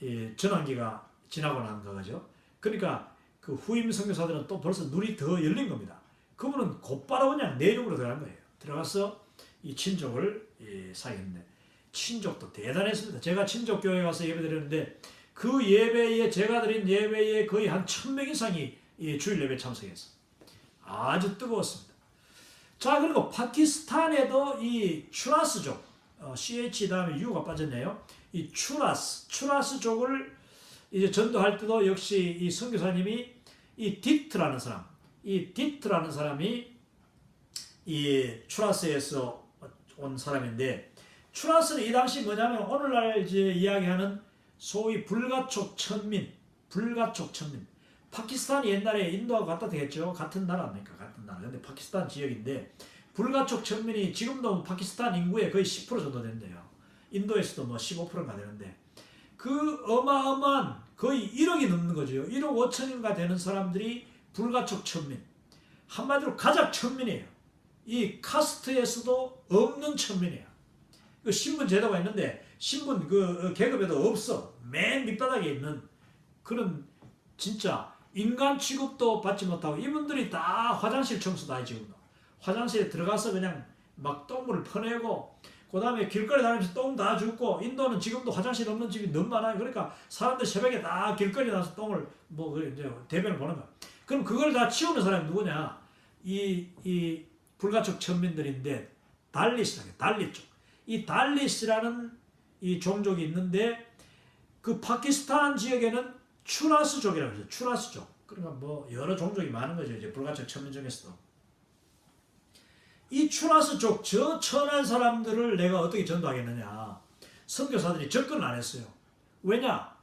이 전환기가 지나고 난 거죠. 그러니까 그 후임 선교사들은 또 벌써 눈이 더 열린 겁니다. 그분은 곧바로 그냥 내륙으로 들어간 거예요. 들어가서 이 친족을 사역했는데 친족도 대단했습니다. 제가 친족 교회 가서 예배드렸는데 그 예배에 제가 드린 예배에 거의 한 1000명 이상이 주일 예배 참석했어요. 아주 뜨거웠습니다. 자, 그리고 파키스탄에도 이 추라스족, CH 다음에 U가 빠졌네요. 이 추라스족을 이제 전도할 때도 역시 이 선교사님이 이 디트라는 사람이 이 추라스에서 온 사람인데 추라스는 이 당시 뭐냐면 오늘날 이제 이야기하는 소위 불가촉 천민. 파키스탄이 옛날에 인도하고 같다 되겠죠. 같은 나라 아닙니까? 같은 나라. 근데 파키스탄 지역인데 불가촉 천민이 지금도 파키스탄 인구의 거의 10% 정도 된대요. 인도에서도 뭐 15%가 되는데 그 어마어마한 거의 1억이 넘는 거죠. 1억 5천인가 되는 사람들이 불가촉 천민. 한마디로 가장 천민이에요. 이 카스트에서도 없는 천민이에요. 그 신분 제도가 있는데 신분 그 계급에도 없어. 맨 밑바닥에 있는 그런 진짜 인간 취급도 받지 못하고 이분들이 다 화장실 청소도 하지 지금도. 화장실에 들어가서 그냥 막 똥물을 퍼내고 그 다음에 길거리 다니면서 똥 다 줍고 인도는 지금도 화장실 없는 집이 너무 많아요. 그러니까 사람들 새벽에 다 길거리 나서 똥을 뭐 이제 대변을 보는 거야. 그럼 그걸 다 치우는 사람이 누구냐? 이 불가촉 천민들인데 달리스라는 달리 쪽. 이 달리스라는 이 종족이 있는데 그 파키스탄 지역에는 추라스족이라고 해요. 추라스족. 그러니까 뭐 여러 종족이 많은 거죠. 이제 불가촉 천민 중에서도. 이 추라스족 저 천한 사람들을 내가 어떻게 전도하겠느냐. 선교사들이 접근을 안 했어요. 왜냐?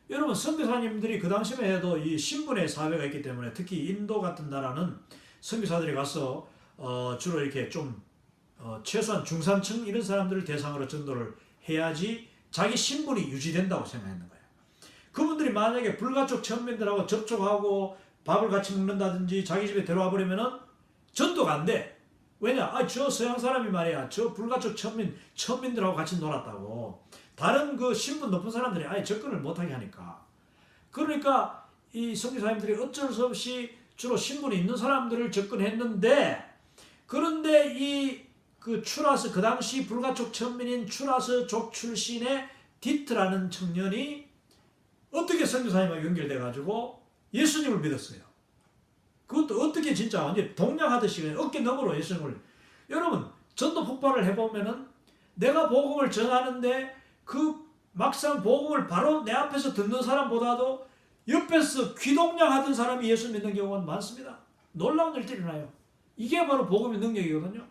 여러분 선교사님들이 그 당시에 해도 이 신분의 사회가 있기 때문에 특히 인도 같은 나라는 선교사들이 가서 주로 이렇게 좀 최소한 중산층 이런 사람들을 대상으로 전도를 해야지 자기 신분이 유지된다고 생각했는 거예요. 그분들이 만약에 불가촉 천민들하고 접촉하고 밥을 같이 먹는다든지 자기 집에 데려와 버리면은 전도가 안 돼. 왜냐? 저 서양 사람이 말이야. 저 불가촉 천민들하고 같이 놀았다고. 다른 그 신분 높은 사람들이 아예 접근을 못하게 하니까. 그러니까 이 선교사님들이 어쩔 수 없이 주로 신분이 있는 사람들을 접근했는데 그런데 이 그 추라스 그 당시 불가촉 천민인 추라스족 출신의 디트라는 청년이 어떻게 선교사님과 연결돼 가지고 예수님을 믿었어요. 그것도 어떻게 진짜 완전 동냥하듯이 그냥 어깨 너머로 예수님을. 여러분 전도 폭발을 해보면은 내가 복음을 전하는데 그 막상 복음을 바로 내 앞에서 듣는 사람보다도 옆에서 귀동냥하던 사람이 예수 믿는 경우가 많습니다. 놀라운 일들이 일어나요. 이게 바로 복음의 능력이거든요.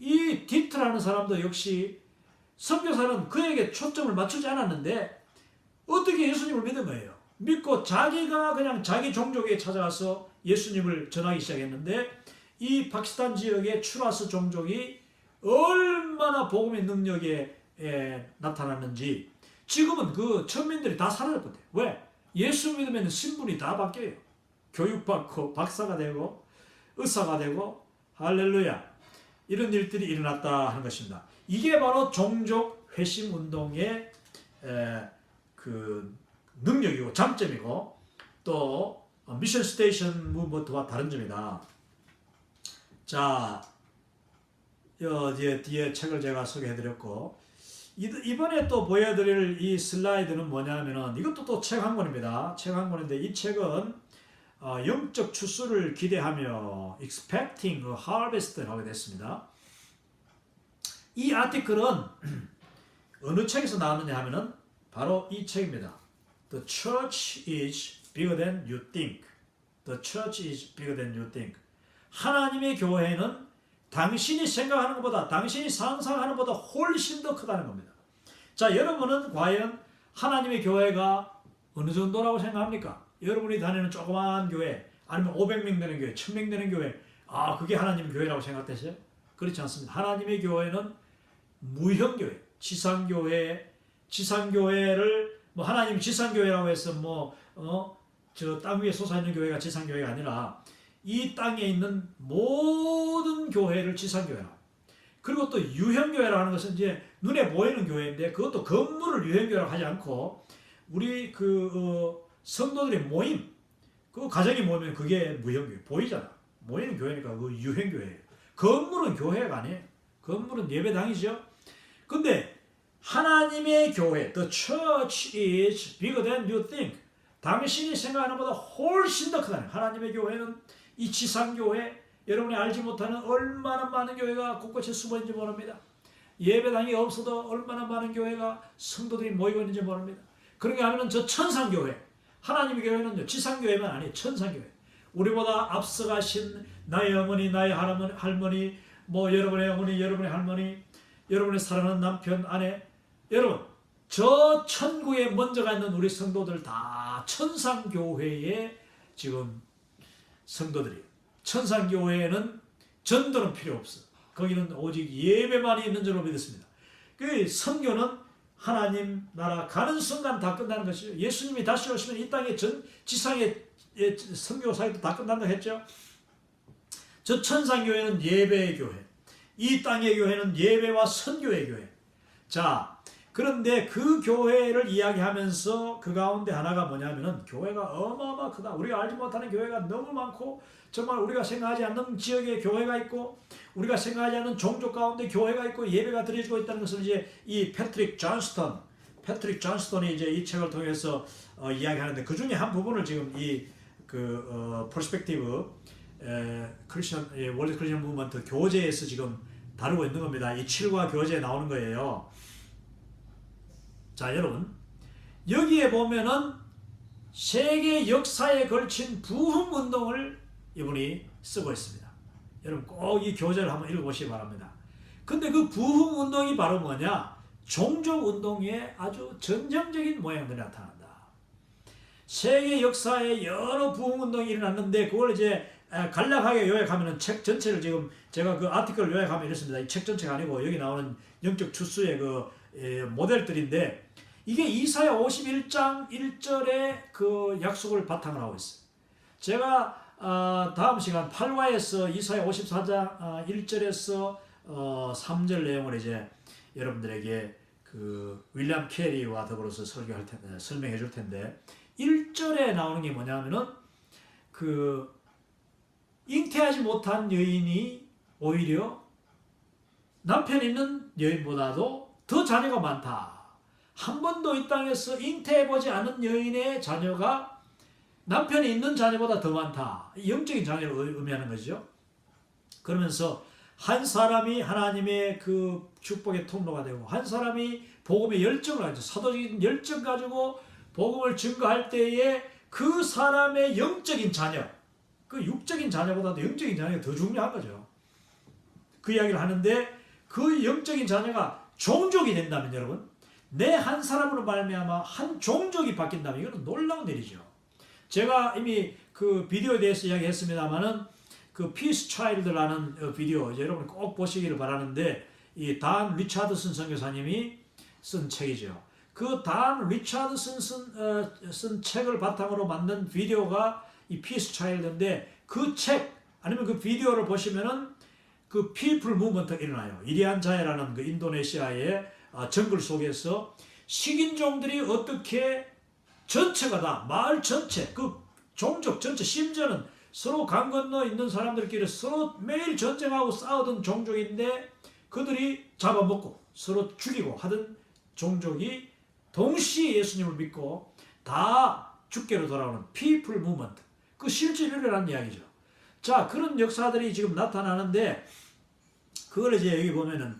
이 디트라는 사람도 역시 선교사는 그에게 초점을 맞추지 않았는데 어떻게 예수님을 믿은 거예요. 믿고 자기가 그냥 자기 종족에 찾아가서 예수님을 전하기 시작했는데 이 파키스탄 지역의 추라스 종족이 얼마나 복음의 능력에 나타났는지 지금은 그 천민들이 다 사라졌거든요. 왜? 예수 믿으면 신분이 다 바뀌어요. 교육받고 박사가 되고 의사가 되고 할렐루야 이런 일들이 일어났다 하는 것입니다. 이게 바로 종족 회심 운동의 그 능력이고 장점이고 또 미션 스테이션 무브먼트와 다른 점이다. 자, 뒤에 책을 제가 소개해드렸고 이번에 또 보여드릴 이 슬라이드는 뭐냐면은 이것도 또 책 한 권입니다. 책 한 권인데 이 책은 영적 추수를 기대하며 expecting a harvest를 하게 됐습니다. 이 아티클은 어느 책에서 나왔느냐 하면은 바로 이 책입니다. The church is bigger than you think. The church is bigger than you think. 하나님의 교회는 당신이 생각하는 것보다 당신이 상상하는 것보다 훨씬 더 크다는 겁니다. 자, 여러분은 과연 하나님의 교회가 어느 정도라고 생각합니까? 여러분이 다니는 조그마한 교회 아니면 500명 되는 교회, 1000명 되는 교회 그게 하나님의 교회라고 생각되세요? 그렇지 않습니다. 하나님의 교회는 무형교회, 지상교회를 뭐 하나님이 지상교회라고 해서 저 땅 위에 솟아있는 교회가 지상교회가 아니라 이 땅에 있는 모든 교회를 지상교회라고. 그리고 또 유형교회라고 하는 것은 이제 눈에 보이는 교회인데 그것도 건물을 유형교회라고 하지 않고 우리 성도들의 모임, 그 가정이 모이면 그게 무형교회, 보이잖아. 모이는 교회니까 그 유형교회예요. 건물은 교회가 아니에요. 건물은 예배당이죠. 근데 하나님의 교회, the church is bigger than you think. 당신이 생각하는 것보다 훨씬 더 크다는 하나님의 교회는 이 지상교회, 여러분이 알지 못하는 얼마나 많은 교회가 곳곳에 숨어있는지 모릅니다. 예배당이 없어도 얼마나 많은 교회가 성도들이 모이고 있는지 모릅니다. 그러게 하면 저 천상교회, 하나님의 교회는 지상교회만 아니에요. 천상교회. 우리보다 앞서가신 나의 어머니, 나의 할머니, 뭐 여러분의 어머니, 여러분의 할머니, 여러분의 사랑하는 남편, 아내, 여러분 저 천국에 먼저가 있는 우리 성도들 다 천상교회의 지금 성도들이에요. 천상교회에는 전도는 필요 없어. 거기는 오직 예배만이 있는 줄로 믿습니다. 그 선교는 하나님 나라 가는 순간 다 끝나는 것이죠. 예수님이 다시 오시면 이 땅의 지상의 선교 사역도 다 끝난다 했죠. 저 천상교회는 예배의 교회, 이 땅의 교회는 예배와 선교의 교회. 자, 그런데 그 교회를 이야기하면서 그 가운데 하나가 뭐냐면은 교회가 어마어마 크다. 우리가 알지 못하는 교회가 너무 많고 정말 우리가 생각하지 않는 지역에 교회가 있고 우리가 생각하지 않는 종족 가운데 교회가 있고 예배가 드려지고 있다는 것을 이제 이 패트릭 존스턴이 이제 이 책을 통해서 이야기하는데 그 중에 한 부분을 지금 이 퍼스펙티브 크리스천 월드 크리스천 무브먼트 교재에서 지금 다루고 있는 겁니다. 이 7과 교재에 나오는 거예요. 자, 여러분 여기에 보면은 세계 역사에 걸친 부흥 운동을 이분이 쓰고 있습니다. 여러분 꼭 이 교재를 한번 읽어보시기 바랍니다. 근데 그 부흥 운동이 바로 뭐냐? 종족 운동의 아주 전형적인 모양들이 나타난다. 세계 역사에 여러 부흥 운동이 일어났는데 그걸 이제 간략하게 요약하면은 책 전체를 지금 제가 그 아티클을 요약하면 이렇습니다. 이 책 전체가 아니고 여기 나오는 영적 추수의 그 모델들인데 이게 이사야 51장 1절의 그 약속을 바탕으로 하고 있어요. 제가 다음 시간 8화에서 이사야 54장 1절에서 3절 내용을 이제 여러분들에게 그 윌리엄 캐리와 더불어서 설명해 줄 텐데 1절에 나오는 게 뭐냐면은 그 잉태하지 못한 여인이 오히려 남편 있는 여인보다도 더 자녀가 많다. 한 번도 이 땅에서 잉태해보지 않은 여인의 자녀가 남편이 있는 자녀보다 더 많다. 영적인 자녀를 의미하는 거죠. 그러면서 한 사람이 하나님의 그 축복의 통로가 되고 한 사람이 복음의 열정을 가지고 사도적인 열정 가지고 복음을 증거할 때에 그 사람의 영적인 자녀, 그 육적인 자녀보다도 영적인 자녀가 더 중요한 거죠. 그 이야기를 하는데 그 영적인 자녀가 종족이 된다면 여러분 내 한 사람으로 말미암아 한 종족이 바뀐다면 이거는 놀라운 일이죠. 제가 이미 그 비디오에 대해서 이야기했습니다만은 그 피스 차일드라는 비디오 여러분 꼭 보시기를 바라는데 이 단 리차드슨 선교사님이 쓴 책이죠. 그 단 리차드슨 쓴 책을 바탕으로 만든 비디오가 이 피스 차일드인데 그 책 아니면 그 비디오를 보시면은 그 피플 무브먼트가 일어나요. 이리안 자해라는 그 인도네시아의 정글 속에서 식인종들이 어떻게 전체가 다 마을 전체 그 종족 전체 심지어는 서로 강 건너 있는 사람들끼리 서로 매일 전쟁하고 싸우던 종족인데 그들이 잡아먹고 서로 죽이고 하던 종족이 동시에 예수님을 믿고 다 주께로 돌아오는 피플 무브먼트 그 실제 일어난 이야기죠. 자, 그런 역사들이 지금 나타나는데 그걸 이제 여기 보면은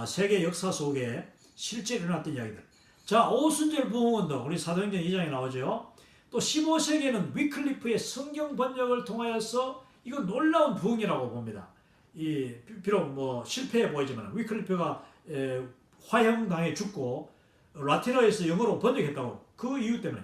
세계 역사 속에 실제 일어났던 이야기들. 자, 오순절 부흥운동 우리 사도행전 2장에 나오죠. 또 15세기에는 위클리프의 성경 번역을 통하여서 이거 놀라운 부흥이라고 봅니다. 이 비록 뭐 실패해 보이지만 위클리프가 화형당해 죽고 라틴어에서 영어로 번역했다고 그 이유 때문에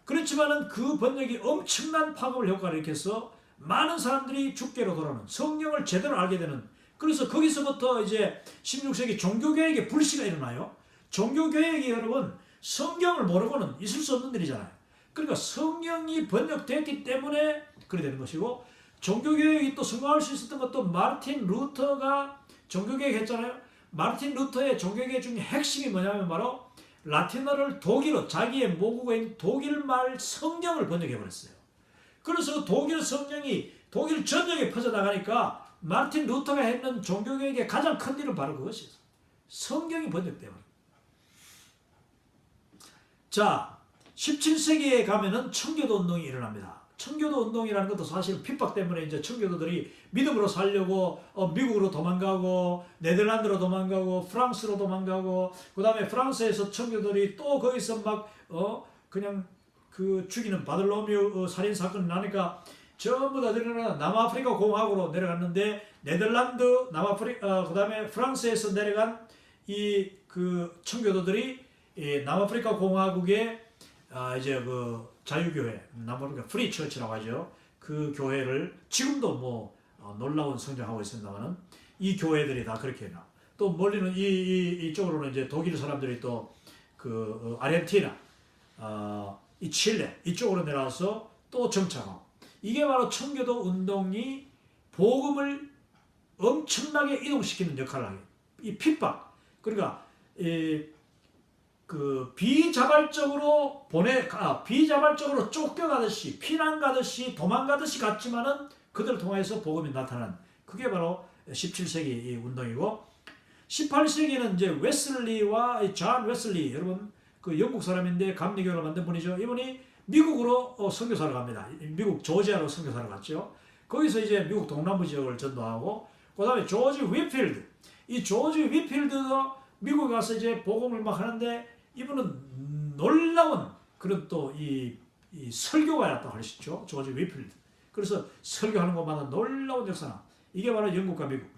그렇지만은 그 번역이 엄청난 파급을 효과를 일으켜서 많은 사람들이 주께로 돌아오는 성경을 제대로 알게 되는 그래서 거기서부터 이제 16세기 종교개혁의 불씨가 일어나요. 종교개혁이 여러분 성경을 모르고는 있을 수 없는 일이잖아요. 그러니까 성경이 번역됐기 때문에 그래 되는 것이고 종교개혁이 또 성공할 수 있었던 것도 마르틴 루터가 종교개혁 했잖아요. 마르틴 루터의 종교개혁 중에 핵심이 뭐냐면 바로 라틴어를 독일어 자기의 모국어인 독일말 성경을 번역해버렸어요. 그래서 독일 성경이 독일 전역에 퍼져나가니까 마르틴 루터가 했는 종교개혁의 가장 큰 일은 바로 그것이었어요. 성경이 번역되면. 자, 17세기에 가면은 청교도 운동이 일어납니다. 청교도 운동이라는 것도 사실 핍박 때문에 이제 청교도들이 믿음으로 살려고 미국으로 도망가고 네덜란드로 도망가고 프랑스로 도망가고 그 다음에 프랑스에서 청교도들이 또 거기서 막 그냥 그 죽이는 바들로뮤 살인 사건이 나니까 전부 다 내려가 남아프리카 공화국으로 내려갔는데 네덜란드, 그 다음에 프랑스에서 내려간 이 그 청교도들이 이 남아프리카 공화국의 이제 그 자유교회, 남아프리카 프리 처치라고 하죠. 그 교회를 지금도 뭐 놀라운 성장하고 있습니다만은 이 교회들이 다 그렇게 해요. 또 또 멀리는 이쪽으로는 이제 독일 사람들이 또 그 아르헨티나, 이 칠레 이쪽으로 내려와서 또 정착하고, 이게 바로 청교도 운동이 복음을 엄청나게 이동시키는 역할을 하게. 이 핍박, 그러니까 그 비자발적으로 쫓겨가듯이 피난 가듯이 도망가듯이 갔지만은 그들을 통해서 복음이 나타난, 그게 바로 17세기 이 운동이고, 18세기는 이제 웨슬리와 존 웨슬리, 여러분 그 영국 사람인데 감리교를 만든 분이죠. 이분이 미국으로 선교사를 갑니다. 미국 조지아로 선교사를 갔죠. 거기서 이제 미국 동남부 지역을 전도하고, 그다음에 조지 위필드, 이 조지 위필드도 미국에 가서 이제 복음을 막 하는데, 이분은 놀라운 그런 또 이 설교가였다고 할 수 있죠. 조지 위필드. 그래서 설교하는 것마다 놀라운 역사나, 이게 바로 영국과 미국.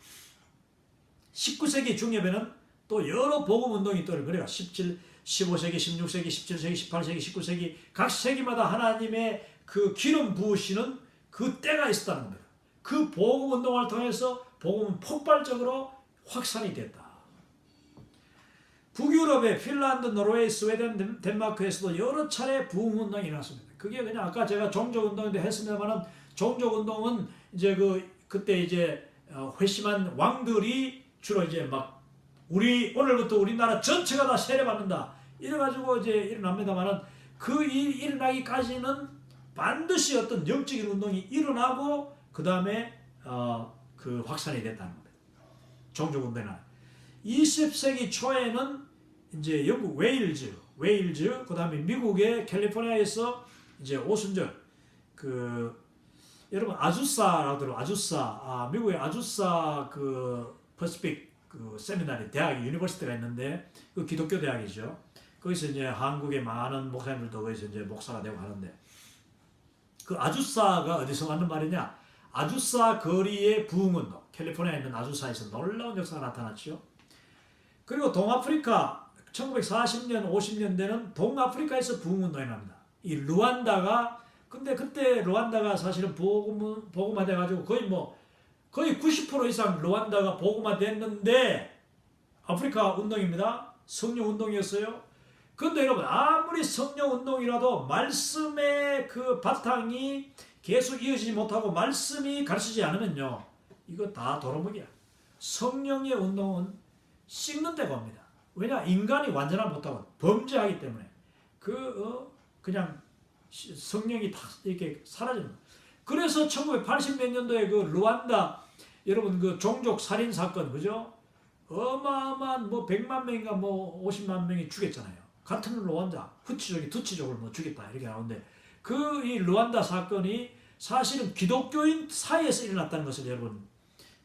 19세기 중엽에는 또 여러 복음 운동이 떠오르는 거예요. 15세기, 16세기, 17세기, 18세기, 19세기 각 세기마다 하나님의 그 기름 부으시는 그 때가 있었다는 겁니다. 그 복음 운동을 통해서 복음은 폭발적으로 확산이 됐다. 북유럽의 핀란드, 노르웨이, 스웨덴, 덴마크에서도 여러 차례 부흥 운동이 일어났습니다. 그게 그냥 아까 제가 종족 운동인데 했습니다만은, 종족 운동은 이제 그때 이제 회심한 왕들이 주로 이제 막 오늘부터 우리나라 전체가 다 세례받는다 이래가지고 이제 일어납니다만은, 그 일어나기까지는 반드시 어떤 영적인 운동이 일어나고 그 다음에 그 확산이 됐다는 겁니다. 종족 운동은 20세기 초에는 이제 영국 웨일즈, 그 다음에 미국의 캘리포니아에서 이제 오순절, 여러분 아주사라고 들어, 미국의 아주사 그 퍼시픽 그 세미나리 대학 유니버시티가 있는데, 그 기독교 대학이죠. 거기서 이제 한국의 많은 목사님들도 거기서 이제 목사가 되고 하는데, 그 아주사가 어디서 왔는 말이냐? 아주사 거리의 부흥운동, 캘리포니아에 있는 아주사에서 놀라운 역사가 나타났죠. 그리고 동아프리카 1940년 50년대는 동아프리카에서 부흥운동이 납니다. 이 루안다가, 근데 그때 루안다가 사실은 복음화돼 가지고 거의 90% 이상 루안다가 복음화됐는데, 아프리카 운동입니다. 성령 운동이었어요. 그런데 여러분, 아무리 성령 운동이라도 말씀의 그 바탕이 계속 이어지지 못하고 말씀이 가르치지 않으면요, 이거 다 도루묵이야. 성령의 운동은 씹는 데가 옵니다. 왜냐? 인간이 완전하지 못하고 범죄하기 때문에 그냥 성령이 다 이렇게 사라집니다. 그래서 1980몇 년도에 그 루안다, 여러분 그 종족 살인 사건, 그죠? 어마어마한 100만 명인가 50만 명이 죽였잖아요. 같은 루안다, 후치족이 투치족을 죽였다 이렇게 나오는데, 이 루안다 사건이 사실은 기독교인 사이에서 일어났다는 것을 여러분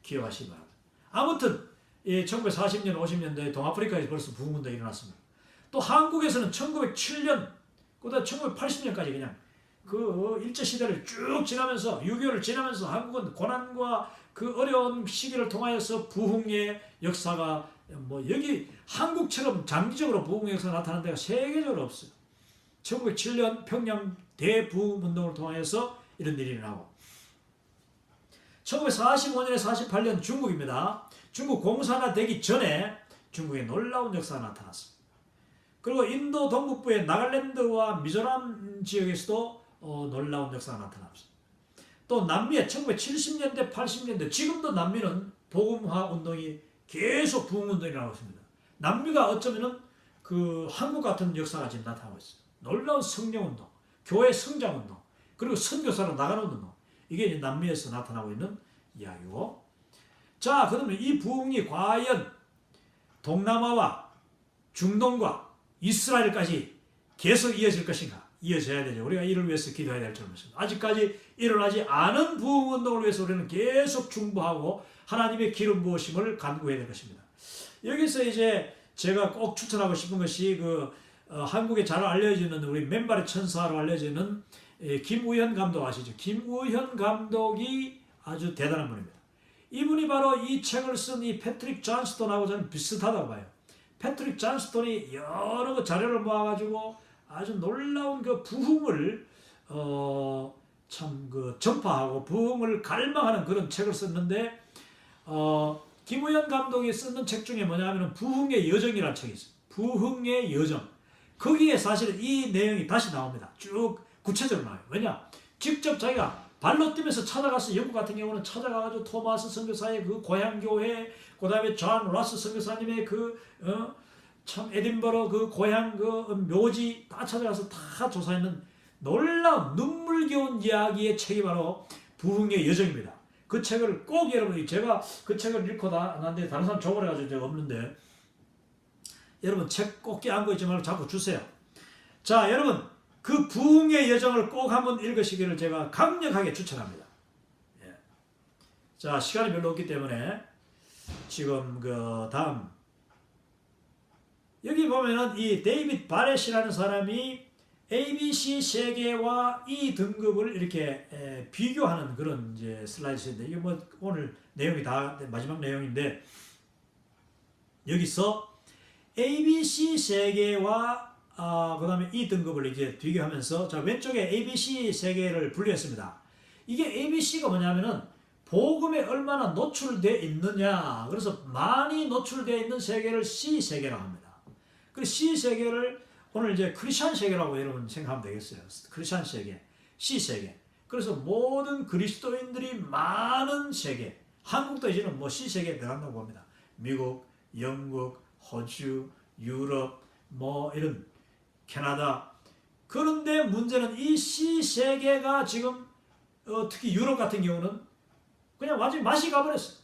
기억하시기 바랍니다. 아무튼 1940년 50년대에 동아프리카에서 벌써 부흥운동이 일어났습니다. 또 한국에서는 1907년 그다음 1980년까지 그냥 그 일제시대를 쭉 지나면서, 6.25를 지나면서 한국은 고난과 그 어려운 시기를 통하여서 부흥의 역사가 여기 한국처럼 장기적으로 부흥의 역사가 나타나는 데가 세계적으로 없어요. 1907년 평양 대부흥운동을 통해서 이런 일이 일어나고, 1945년에 48년 중국입니다. 중국 공산화 되기 전에 중국에 놀라운 역사가 나타났습니다. 그리고 인도 동북부의 나갈랜드와 미조람 지역에서도 놀라운 역사가 나타났습니다. 또 남미에 1970년대, 80년대, 지금도 남미는 복음화 운동이 계속 부흥 운동이 나오고 있습니다. 남미가 어쩌면은 그 한국 같은 역사가 지금 나타나고 있어요. 놀라운 성령 운동, 교회 성장 운동, 그리고 선교사로 나가는 운동, 이게 이제 남미에서 나타나고 있는 이야기고, 자, 그러면 이 부흥이 과연 동남아와 중동과 이스라엘까지 계속 이어질 것인가? 이어져야 되죠. 우리가 이를 위해서 기도해야 될 줄 믿습니다. 아직까지 일어나지 않은 부흥운동을 위해서 우리는 계속 중보하고 하나님의 기름 부으심을 간구해야 될 것입니다. 여기서 이제 제가 꼭 추천하고 싶은 것이 한국에 잘 알려지는 우리 맨발의 천사로 알려지는 김우현 감독 아시죠? 김우현 감독이 아주 대단한 분입니다. 이분이 바로 이 책을 쓴 이 패트릭 존스톤하고 저는 비슷하다고 봐요. 패트릭 존스톤이 여러 자료를 모아가지고 아주 놀라운 그 부흥을 전파하고 부흥을 갈망하는 그런 책을 썼는데, 김우현 감독이 쓰는 책 중에 뭐냐면 부흥의 여정이라는 책이 있어요. 부흥의 여정. 거기에 사실은 이 내용이 다시 나옵니다. 쭉 구체적으로 나와요. 왜냐? 직접 자기가 발로 뛰면서 찾아가서 영국 같은 경우는 찾아가가지고 토마스 선교사의 그 고향교회, 그 다음에 존 라스 선교사님의 참 에딘버러 그 고향 그 묘지 다 찾아가서 다 조사했는 놀라운 눈물겨운 이야기의 책이 바로 부흥의 여정입니다. 그 책을 꼭 여러분이 제가 그 책을 읽고 났는데 다른 사람 줘버려가지고 제가 없는데 여러분 책 꼭 껴안고 있지 말고 자꾸 주세요. 자 여러분 그 부흥의 여정을 꼭 한번 읽으시기를 제가 강력하게 추천합니다. 예. 자 시간이 별로 없기 때문에 지금 그 다음 여기 보면은 이 데이빗 바렛이라는 사람이 ABC 세계와 E 등급을 이렇게 비교하는 그런 이제 슬라이드인데 이게 뭐 오늘 내용이 다 마지막 내용인데 여기서 ABC 세계와 그 다음에 E 등급을 이제 비교하면서 자 왼쪽에 ABC 세계를 분류했습니다. 이게 ABC가 뭐냐면은 복음에 얼마나 노출되어 있느냐. 그래서 많이 노출되어 있는 세계를 C 세계라고 합니다. 그 C 세계를 오늘 이제 크리스천 세계라고 여러분 생각하면 되겠어요. 크리스천 세계, C 세계. 그래서 모든 그리스도인들이 많은 세계. 한국도 이제는 뭐 C 세계에 들어간다고 봅니다. 미국, 영국, 호주, 유럽, 뭐 이런 캐나다. 그런데 문제는 이 C 세계가 지금 특히 유럽 같은 경우는 그냥 완전히 맛이 가버렸어요.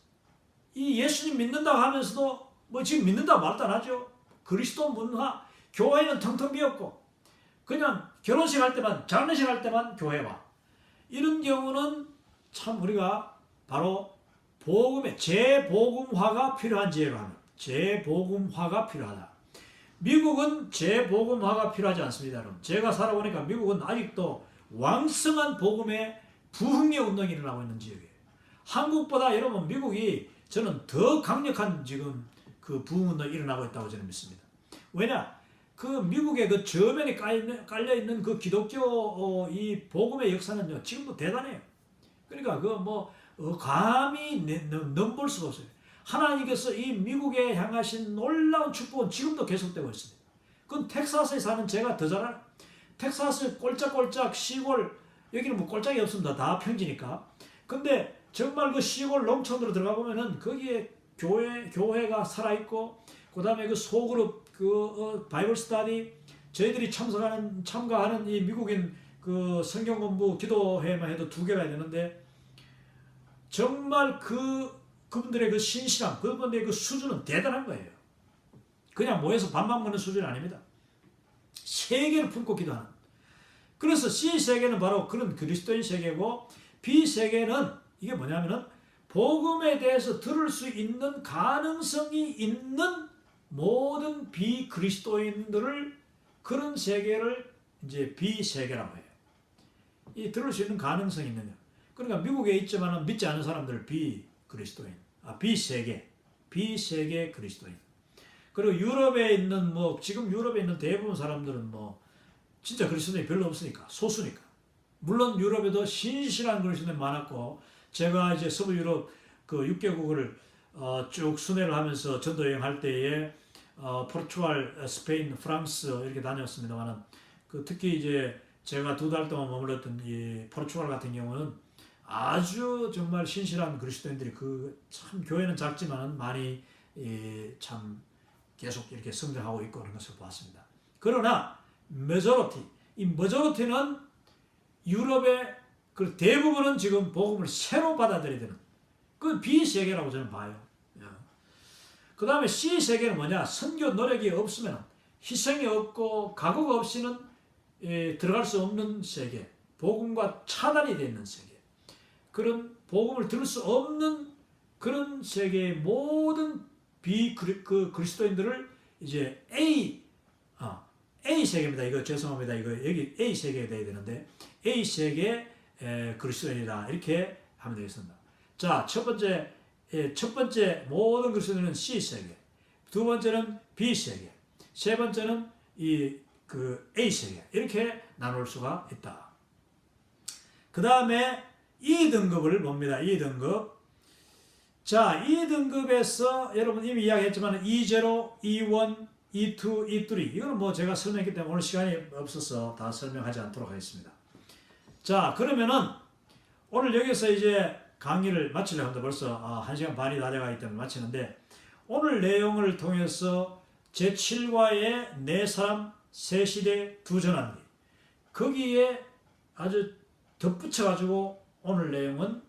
이 예수님 믿는다고 하면서도 뭐 지금 믿는다고 말도 안 하죠. 그리스도 문화, 교회는 텅텅 비었고 그냥 결혼식 할 때만 장례식 할 때만 교회 와. 이런 경우는 참 우리가 바로 복음의 재복음화가 필요한 지혜로 하는 재복음화가 필요하다. 미국은 재복음화가 필요하지 않습니다. 여러분. 제가 살아보니까 미국은 아직도 왕성한 복음의 부흥의 운동이 일어나고 있는 지역이에요. 한국보다 여러분 미국이 저는 더 강력한 지금 그 부흥 운동이 일어나고 있다고 저는 믿습니다. 왜냐? 그 미국의 그 저면에 깔려있는 그 기독교 이 복음의 역사는요, 지금도 대단해요. 그러니까 그 뭐, 감히 넘볼 수가 없어요. 하나님께서 이 미국에 향하신 놀라운 축복은 지금도 계속되고 있습니다. 그건 텍사스에 사는 제가 더 잘 알아요. 텍사스 꼴짝꼴짝 시골, 여기는 뭐 꼴짝이 없습니다. 다 평지니까. 근데 정말 그 시골 농촌으로 들어가 보면은 거기에 교회가 살아있고, 그 다음에 그 소그룹, 바이블 스터디, 저희들이 참가하는 이 미국인 그 성경 공부 기도회만 해도 2개가 되는데, 정말 그분들의 그 신실함, 그분들의 그 수준은 대단한 거예요. 그냥 모여서 밥만 먹는 수준이 아닙니다. 세계를 품고 기도하는. 그래서 C 세계는 바로 그런 그리스도인 세계고, B 세계는 이게 뭐냐면은 복음에 대해서 들을 수 있는 가능성이 있는 모든 비그리스도인들을 그런 세계를 이제 비세계라고 해요. 이 들을 수 있는 가능성이 있는 거. 그러니까 미국에 있지만 믿지 않는 사람들을 비그리스도인, 비세계 그리스도인. 그리고 유럽에 있는 지금 유럽에 있는 대부분 사람들은 진짜 그리스도인이 별로 없으니까 소수니까. 물론 유럽에도 신실한 그리스도인이 많았고 제가 이제 서부 유럽 그 6개국을 쭉 순회를 하면서 전도 여행할 때에 포르투갈, 스페인, 프랑스 이렇게 다녔습니다만은 특히 이제 제가 2달 동안 머물렀던 이 포르투갈 같은 경우는 아주 정말 신실한 그리스도인들이 참 교회는 작지만은 많이 참 계속 이렇게 성장하고 있고 그런 것을 봤습니다. 그러나 이 머저리티는 유럽의 그 대부분은 지금 복음을 새로 받아들여야 되는 그 비세계라고 저는 봐요. 그 다음에 C세계는 뭐냐? 선교 노력이 없으면 희생이 없고 각오가 없이는 들어갈 수 없는 세계, 복음과 차단이 되어 있는 세계, 그런 복음을 들을 수 없는 그런 세계의 모든 그리스도인들을 이제 A 세계입니다. 이거 죄송합니다. 이거 여기 A 세계에 돼야 되는데 A 세계 그리스도인이다 이렇게 하면 되겠습니다. 자, 첫 번째 모든 그리스도인은 C 세계, 두 번째는 B 세계, 세 번째는 A 세계 이렇게 나눌 수가 있다. 그 다음에 E 등급을 봅니다. E 등급. 자, 2등급에서 여러분 이미 이야기했지만 2.0, 2.1, 2.2, 2.3 이거는 뭐 제가 설명했기 때문에 오늘 시간이 없어서 다 설명하지 않도록 하겠습니다. 자, 그러면은 오늘 여기서 이제 강의를 마치려고 합니다. 벌써 1시간 반이 다 돼가기 때문에 마치는데 오늘 내용을 통해서 제7과의 네 사람, 세 시대, 두 전환기 거기에 아주 덧붙여가지고 오늘 내용은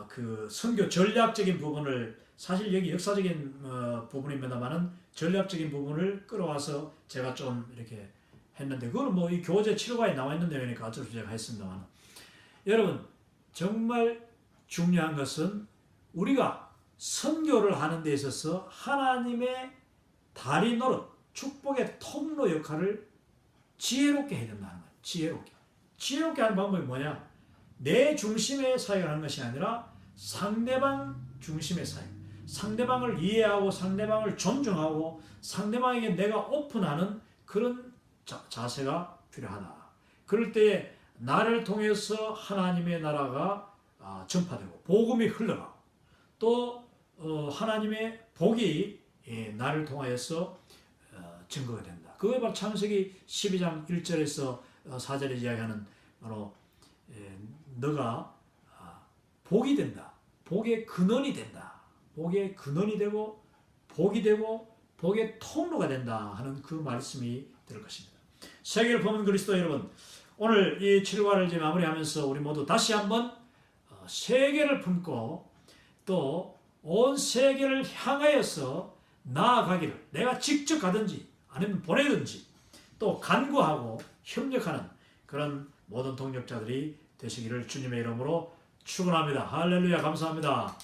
그 선교 전략적인 부분을 사실 여기 역사적인 부분입니다만은 전략적인 부분을 끌어와서 제가 좀 이렇게 했는데 그거는 뭐 이 교재 7과에 나와 있는 내용이니까 어쩔 수 없이 제가 했습니다만 여러분 정말 중요한 것은 우리가 선교를 하는 데 있어서 하나님의 다리 노릇, 축복의 통로 역할을 지혜롭게 해야 된다는 거예요. 지혜롭게 하는 방법이 뭐냐? 내 중심의 사역을 하는 것이 아니라 상대방 중심의 사역. 상대방을 이해하고 상대방을 존중하고 상대방에게 내가 오픈하는 그런 자세가 필요하다. 그럴 때에 나를 통해서 하나님의 나라가 전파되고 복음이 흘러가고 또 하나님의 복이 나를 통하여서 증거가 된다. 그게 바로 창세기 12장 1절에서 4절에 이야기하는 바로 너가 복이 된다. 복의 근원이 된다. 복의 근원이 되고 복이 되고 복의 통로가 된다 하는 그 말씀이 될 것입니다. 세계를 보는 그리스도 여러분, 오늘 이 7과를 이제 마무리하면서 우리 모두 다시 한번 세계를 품고 또 온 세계를 향하여서 나아가기를 내가 직접 가든지 아니면 보내든지 또 간구하고 협력하는 그런 모든 동력자들이 되시기를 주님의 이름으로 축원합니다. 할렐루야, 감사합니다.